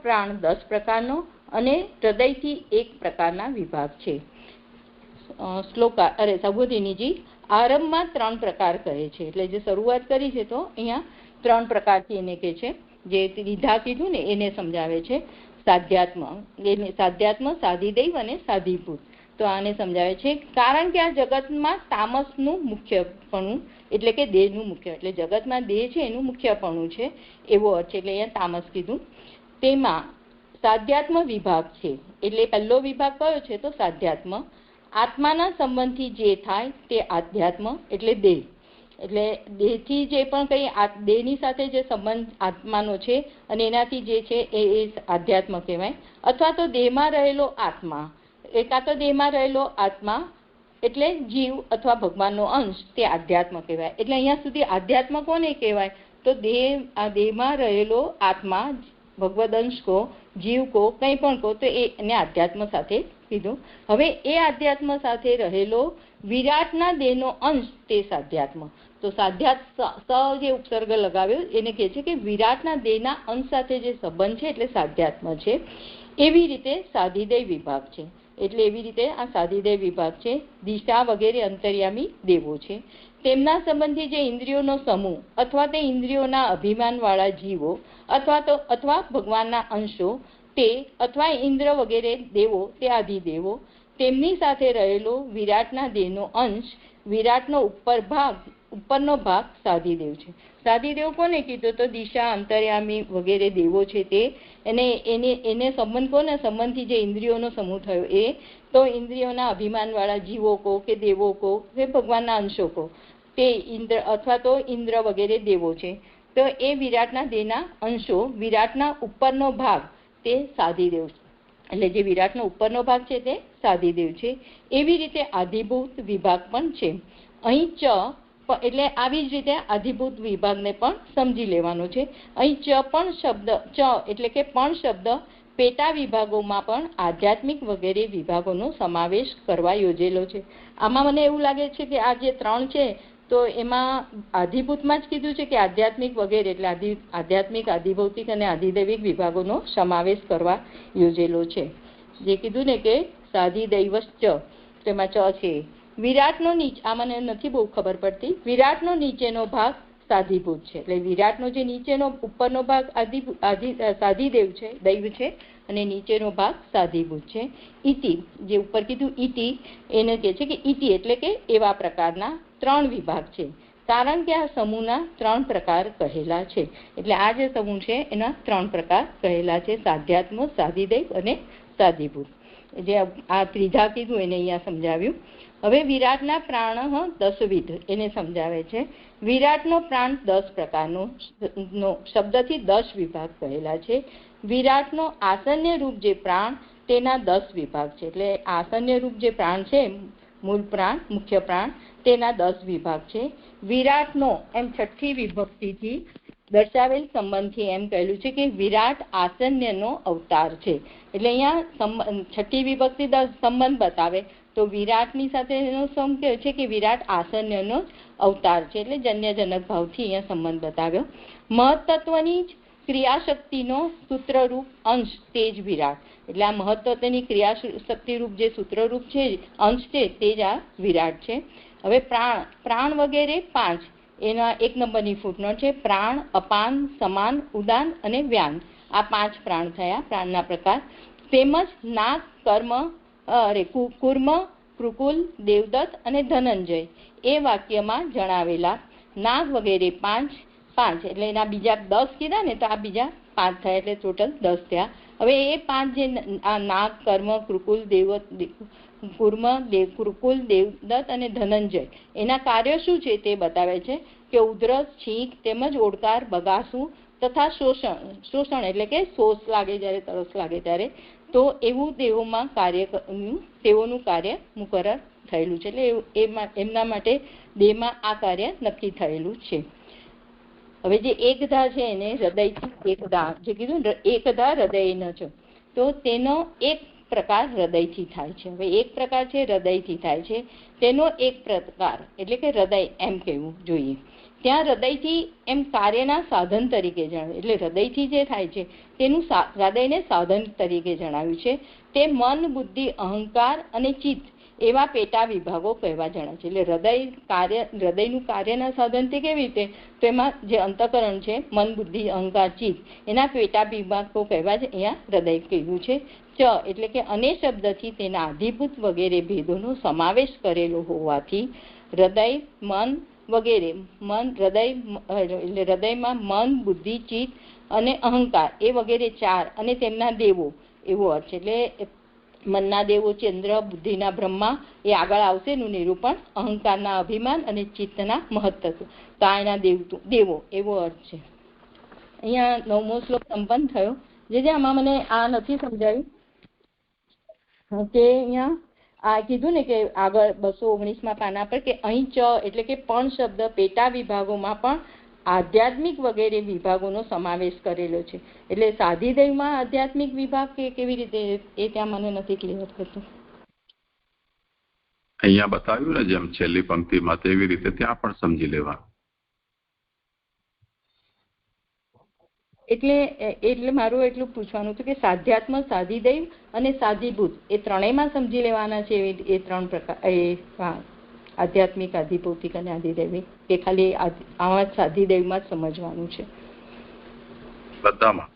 પ્રાણ 10 પ્રકારનો અને હૃદયથી 1 પ્રકારના વિભાગ છે. સબોધિનીજી આરંભમાં 3 પ્રકાર કહે છે. એટલે જે શરૂઆત કરી છે તો અહીંયા 3 પ્રકારથી એને કહે છે. જે ત્રિધા કીધું ને એને સમજાવે છે. સાધ્યાત્મ, સાધિદૈવ અને સાધિભૂત. તો આને સમજાવે છે કારણ કે આ જગતમાં તામસનું મુખ્યપણું, એટલે કે દેહનું મુખ્ય, એટલે જગતમાં દેહ છે એનું મુખ્યપણું છે એવો અર્થ છે. એટલે અહીંયા તામસ કીધું. તેમાં સાધ્યાત્મ વિભાગ છે. એટલે પહેલો વિભાગ કયો છે તો સાધ્યાત્મ. આત્માના સંબંધથી જે થાય તે આધ્યાત્મ, એટલે દેહ. એટલે દેહથી જે પણ કંઈ દેહની સાથે જે સંબંધ આત્માનો છે અને એનાથી જે છે એ આધ્યાત્મ કહેવાય. અથવા તો દેહમાં રહેલો આત્મા, કાં તો દેહમાં રહેલો આત્મા એટલે જીવ અથવા ભગવાનનો અંશ, તે આધ્યાત્મ કહેવાય. એટલે અહીંયા સુધી આધ્યાત્મ કોને કહેવાય તો દેહમાં રહેલો આત્મા, ભગવદ અંશ કો, જીવ કો, કંઈ પણ કહો તો એને આધ્યાત્મ સાથે કીધું. હવે એ આધ્યાત્મ સાથે રહેલો વિરાટના દેહનો અંશ તે સાધ્યાત્મ. તો જે ઉપસર્ગ લગાવ્યો એને કહે છે કે વિરાટના દેહના અંશ સાથે જે સંબંધ છે એટલે સાધ્યાત્મ છે. એવી રીતે સાધિદૈવ વિભાગ છે. એટલે એવી રીતે આ સાધિદૈવ વિભાગ છે. દિશા વગેરે અંતર્યામી દેવો છે. તેમના સંબંધી જે ઇન્દ્રિયોનો સમૂહ અથવા તે ઇન્દ્રિયોના અભિમાનવાળા જીવો અથવા ભગવાનના અંશો તે, અથવા ઇન્દ્ર વગેરે દેવો તે આધિદેવો, તેમની સાથે રહેલો વિરાટના દેહનો અંશ, વિરાટનો ઉપરનો ભાગ સાધિદેવ છે. સાધિદેવ કોને કીધું તો દિશા, અંતર્યામી વગેરે દેવો છે તે. એને સંબંધ કોને, સંબંધથી જે ઇન્દ્રિયોનો સમૂહ થયો એ, તો ઇન્દ્રિયોના અભિમાનવાળા જીવો કો કે દેવો કો કે ભગવાનના અંશો કો તે ઇન્દ્ર અથવા તો ઇન્દ્ર વગેરે દેવો છે. તો એ વિરાટના દેહના અંશો, વિરાટના ઉપરનો ભાગ તે સાધિદેવ છે. એટલે જે વિરાટનો ઉપરનો ભાગ છે તે સાધિદેવ છે. એવી રીતે આધિભૂત વિભાગ પણ છે. અહીં એટલે આવી જ રીતે આધિભૂત વિભાગને પણ સમજી લેવાનો છે. અહીં એટલે કે પણ શબ્દ પેટા વિભાગોમાં પણ આધ્યાત્મિક વગેરે વિભાગોનો સમાવેશ કરવા યોજેલો છે. આમાં મને એવું લાગે છે કે આ જે 3 છે તો એમાં આધિભૂતમાં જ કીધું છે કે આધ્યાત્મિક વગેરે, એટલે આધ્યાત્મિક, આધિભૌતિક અને આધિદૈવિક વિભાગોનો સમાવેશ કરવા યોજેલો છે. જે કીધું ને કે સાધિદૈવશ્ચ, તેમાં છે. વિરાટનો આ મને નથી બહુ ખબર પડતી. વિરાટનો નીચેનો ભાગ સાધિભૂત છે. એટલે વિરાટનો જે નીચેનો ઉપરનો ભાગ સાધિદેવ છે, દૈવ છે, અને નીચેનો ભાગ સાધિભૂત છે. ઇતિ, જે ઉપર કીધું ઇતિ, એને કહે છે કે ઇતિ એટલે કે એવા પ્રકારના 3 વિભાગ છે. કારણ કે આ સમૂહના 3 પ્રકાર કહેલા છે. એટલે આ જે સમૂહ છે એના 3 પ્રકાર કહેલા છે: સાધ્યાત્મ, સાધિદૈવ અને સાધિભૂત. જે આ ત્રીજા કીધું એને અહીંયા સમજાવ્યું. હવે વિરાટના પ્રાણ 10 એને સમજાવે છે. વિરાટનો પ્રાણ 10 પ્રકારનો શબ્દથી 10 વિભાગ કહેલા છે. વિરાટનો આસન્ય રૂપ જે પ્રાણ તેના 10 વિભાગ છે. એટલે આસન્ય રૂપ જે પ્રાણ છે, મૂળ પ્રાણ, મુખ્ય પ્રાણ, તેના 10 વિભાગ છે. વિરાટનો એમ છઠ્ઠી વિભક્તિથી દર્શાવેલ સંબંધથી એમ કહેલું છે કે વિરાટ આસન્યનો અવતાર છે. એટલે અહીંયા છઠ્ઠી વિભક્તિ સંબંધ બતાવે તો વિરાટની સાથે એનો સંકેત છે કે વિરાટ આસન્યનો અવતાર છે. એટલે જન્યજનક ભાવથી અહીંયા સંબંધ બતાવ્યો. મહત્તત્વની જ ક્રિયાશક્તિનો સૂત્રરૂપ અંશ તે જ વિરાટ. એટલે આ મહત્તત્વની ક્રિયાશક્તિ રૂપ જે સૂત્રરૂપ છે, અંશ છે, તે જ આ વિરાટ છે. હવે પ્રાણ વગેરે 5 એના 1 નંબરની ફૂટનોટ છે. પ્રાણ, અપાન, સમાન, ઉદાન અને વ્યાન, આ 5 પ્રાણ થયા, પ્રાણના પ્રકાર. તેમજ નાગ, કુર્મ, કૃકુલ, દેવદત્ત અને ધનંજય એ વાક્યમાં જણાવેલા નાગ વગેરે 5 એટલે એના બીજા 10 કીધા ને, તો આ બીજા 5 થયા, એટલે ટોટલ 10 થયા. હવે એ 5 જે નાગ, કર્મ, કૃકુલ, કૃકુલ, દેવદત્ત અને ધનંજય એના કાર્ય શું છે તે બતાવે છે કે ઉધરસ, છીંક તેમજ ઓડકાર, બગાસું તથા શોષણ એટલે કે શોષ લાગે જ્યારે, તરસ લાગે ત્યારે, તો એવું દેવોમાં તેઓનું કાર્ય મુકરર થયેલું છે. એટલે એમના માટે દેહમાં આ કાર્ય નક્કી થયેલું છે. હવે જે એકધા છે એને હૃદયથી એકધા જે કીધું એકધા હૃદય છે, તો તેનો એક પ્રકાર હૃદયથી થાય છે. હવે એક પ્રકાર છે હૃદયથી થાય છે, તેનો એક પ્રકાર એટલે કે હૃદય એમ કહેવું જોઈએ. ત્યાં હૃદયથી એમ કાર્યના સાધન તરીકે જણાવ્યું. એટલે હૃદયથી જે થાય છે તેનું હૃદયને સાધન તરીકે જણાવ્યું છે. તે મન, બુદ્ધિ, અહંકાર અને ચિત્ત એવા પેટા વિભાગો કહેવા જણાય છે. એટલે હૃદયનું કાર્યના સાધનથી કેવી રીતે, તો એમાં જે અંતઃકરણ છે, મન, બુદ્ધિ, અહંકાર, ચિત્ત એના પેટા વિભાગો કહેવા જ અહીંયા હૃદય કહ્યું છે. એટલે કે અને શબ્દથી તેના આધિભૂત વગેરે ભેદોનો સમાવેશ કરેલો હોવાથી હૃદય, મન વગેરે હૃદયમાં મન, બુદ્ધિ, ચિત્ત અને અહંકાર એ વગેરે 4 અને તેમના દેવો એવો અર્થ છે. એટલે મનના દેવો ચંદ્ર, બુદ્ધિના બ્રહ્મા એ આગળ આવશે એનું નિરૂપણ, અહંકારના અભિમાન અને ચિત્તના મહત્તત્વ, તો એના દેવો એવો અર્થ છે. અહીંયા 9મો શ્લોક સંપન્ન થયો. જે આમાં મને આ નથી સમજાયું કે અહીંયા આ કીધું ને કે આગળ 219માં પાના પર કે અહીં ચ એટલે કે પણ શબ્દ પેટા વિભાગોમાં પણ આધ્યાત્મિક વગેરે વિભાગોનો સમાવેશ કરેલો છે. એટલે સાધિદૈવમાં આધ્યાત્મિક વિભાગ કે કેવી રીતે એ ત્યાં મને નથી ક્લિયર થતું. અહીંયા બતાવ્યું ને જેમ છેલ્લી પંક્તિમાં, તેવી રીતે ત્યાં પણ સમજી લેવા. એટલે મારું એટલું પૂછવાનું હતું કે સાધ્યાત્મ, સાધિદૈવ અને સાધિભૂત એ ત્રણેયમાં સમજી લેવાના છે એ 3 પ્રકાર, આધ્યાત્મિક, આધિભૌતિક અને આધિદૈવિક, કે ખાલી આવા સાધિદૈવમાં જ સમજવાનું છે? બધામાં.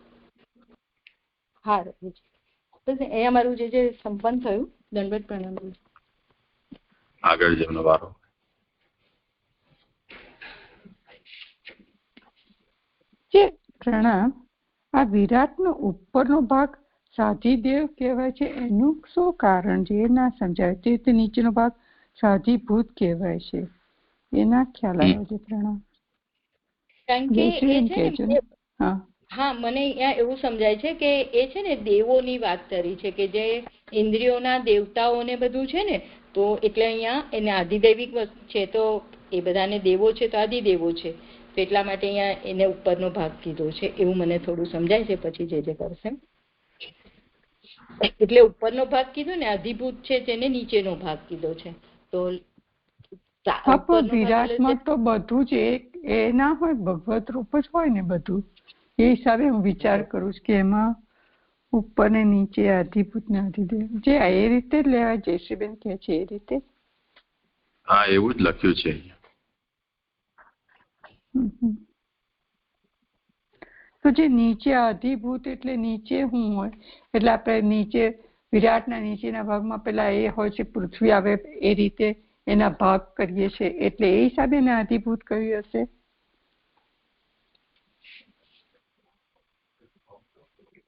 હા, અહીંયા મારું જે સંપન્ન થયું. દંડવત પ્રણામ. આગળ જેમનો વારો. પ્રણામ. આ વિરાટનો ઉપરનો ભાગ સાધિદેવ કહેવાય છે, એનું શું કારણ છે એ ના સમજાય. તે નીચેનો ભાગ સાધિભૂત કહેવાય છે, એના ખ્યાલ આવે છે. પ્રણામ. હા, મને અહીંયા એવું સમજાય છે કે એ છે ને દેવોની વાત કરી છે, કે જે ઇન્દ્રિયોના દેવતાઓને બધું છે ને, તો એટલે અહીંયા એને આધિદૈવિક છે, તો એ બધાને દેવો છે તો આધિદેવો છે, તો એટલા માટે અહીંયા એને ઉપરનો ભાગ કીધો છે, એવું મને થોડું સમજાય છે. પછી જે કરશે એટલે ઉપરનો ભાગ કીધો ને આધિભૂત છે તેને નીચેનો ભાગ કીધો છે. તો વિરાટમાં તો બધું જ એ ના હોય, ભગવત રૂપ જ હોય ને બધું. એ હિસાબે હું વિચાર કરું છું કે એમાં ઉપર ને નીચે, આધિભૂત ને આધિદેવ, જે એ રીતે જ લેવાય. જયશ્રીબેન કહે છે એ રીતે. હા, એવું જ લખ્યું છે. તો જે નીચે આધિભૂત એટલે નીચે શું હોય? એટલે આપણે નીચે વિરાટના નીચેના ભાગમાં પેલા એ હોય છે, પૃથ્વી આવે એ રીતે એના ભાગ કરીએ છીએ, એટલે એ હિસાબે એને આધિભૂત કર્યું હશે.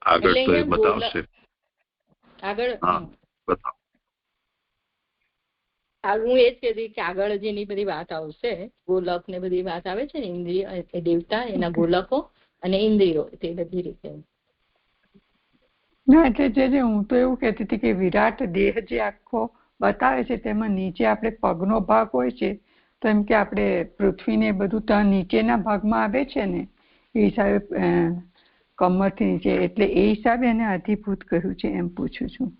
આગળ તો એ બતાવશે. આગળ બતાવો. હું એ જ કહેતી કે આગળ જેની બધી વાત આવશે, ગોલક ને બધી વાત આવે છે ને, ઇન્દ્રિય એટલે દેવતા, એના ગોલકો અને ઇન્દ્રિયો, તે બધી રીતે. ના એટલે જે હું તો એવું કહેતી હતી કે વિરાટ દેહ જે આખો બતાવે છે તેમાં નીચે આપણે પગનો ભાગ હોય છે, તો એમ કે આપણે પૃથ્વીને બધું ત્યાં નીચેના ભાગમાં આવે છે ને, એ હિસાબે કમરથી નીચે, એટલે એ હિસાબે એને અધિભૂત કહ્યું છે એમ પૂછું છું.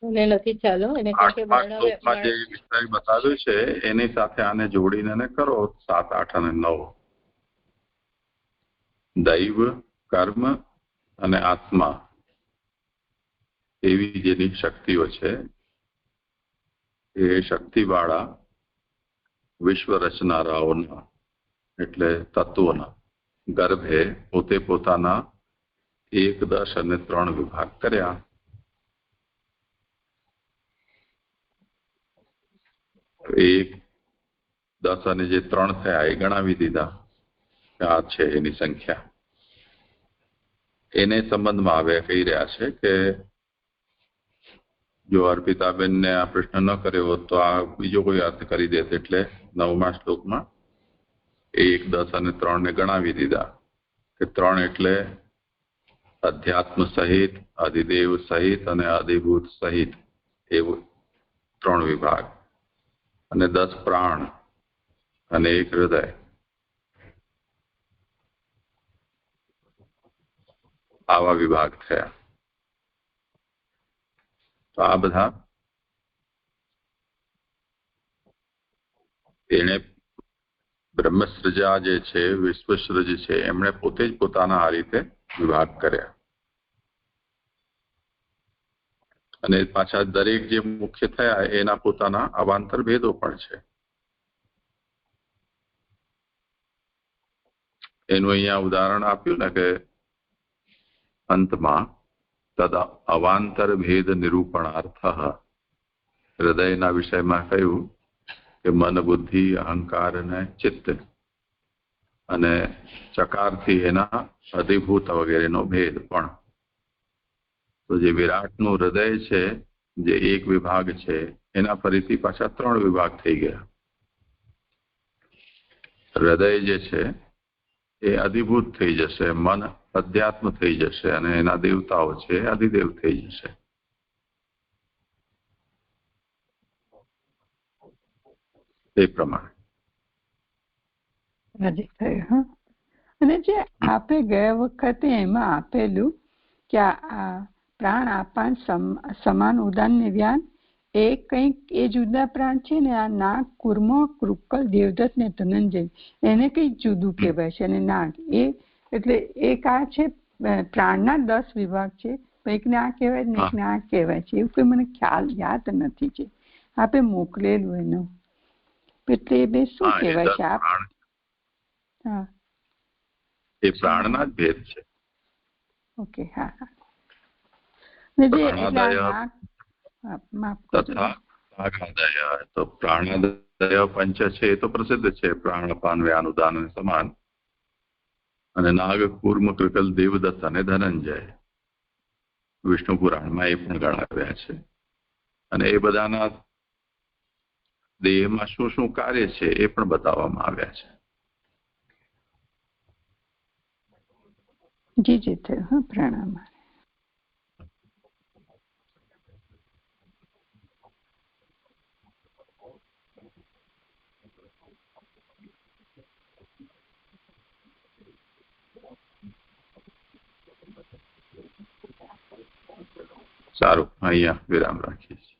નથી, ચાલો એને જે વિષય બતાવ્યું છે એની સાથે આને જોડીને કરો 7, 8 અને 9. દૈવ, કર્મ અને આત્મા એવી જેની શક્તિઓ છે, એ શક્તિવાળા વિશ્વ રચનારાઓના એટલે તત્વોના ગર્ભે પોતે પોતાના 1, 10 અને 3 વિભાગ કર્યા. એક 10 અને જે 3 થયા એ ગણાવી દીધા. આ છે એની સંખ્યા. એને સંબંધમાં આવે કહી રહ્યા છે કે જો અર્પિતાબેનને આ પ્રશ્ન ન કર્યો હોત તો આ બીજો કોઈ અર્થ કરી દેત. એટલે 9મા શ્લોકમાં 1, 10 અને 3 ને ગણાવી દીધા કે 3 એટલે અધ્યાત્મ સહિત, અધિદેવ સહિત અને અધિભૂત સહિત એવું 3 વિભાગ, અને 10 પ્રાણ અને 1 હૃદય. આવા વિભાગ થયા. તો આ બધા એને બ્રહ્મસૃજા જે છે, વિશ્વસૃજ છે, એમણે પોતે જ પોતાના આ રીતે વિભાગ કર્યા. અને પાછા દરેક જે મુખ્ય થયા એના પોતાના અવાંતર ભેદો પણ છે. એનું અહીંયા ઉદાહરણ આપ્યું ને કે અંતમાં તદ અવાંતર ભેદ નિરૂપણાર્થ હૃદયના વિષયમાં કહ્યું કે મન, બુદ્ધિ, અહંકાર અને ચિત્ત, અને ચકારથી એના અધિભૂત વગેરેનો ભેદ પણ. તો જે વિરાટનું હૃદય છે, જે એક વિભાગ છે, એના ફરીથી પાછા 3 વિભાગ થઈ ગયા. હૃદય જે છે એ અધિભૂત થઈ જશે, મન અધ્યાત્મ થઈ જશે, અને એના દેવતાઓ છે અધિદેવ થઈ જશે. એ પ્રમાણે અને જે આપે ગયા વખતે એમાં આપેલું કે આ પ્રાણ આપાન સમાન ઉદાન નિવ્યાન એ કંઈક એ જુદા પ્રાણ છે ને, આ નાગ, કુર્મ, કૃકલ, દેવદત્ત ને ધનંજય, એને કંઈક જુદું કહેવાય છે. અને નાગ એ એટલે એક આ છે પ્રાણના 10 વિભાગ છે, એકને આ કહેવાય ને એકને આ કહેવાય છે. એવું કોઈ મને ખ્યાલ યાદ નથી છે, આપે મોકલેલું એનું. એટલે એ બે શું કહેવાય છે? આપ હા, એ પ્રાણના જ ભેદ છે. ઓકે, હા. ને જે તો પ્રાણાદય પંચ છે એ તો પ્રસિદ્ધ છે, પ્રાણપાન, વ્યાનુદાન અને સમાન. અને નાગ, કૂર્મ, કૃકલ, દેવદત્ત અને ધનંજય વિષ્ણુ પુરાણમાં એ પણ ગણાવ્યા છે. અને એ બધાના દેહમાં શું શું કાર્ય છે એ પણ બતાવવામાં આવ્યા છે. જી જી થયું. પ્રણામ. સારું, અહીંયા વિરામ રાખીએ.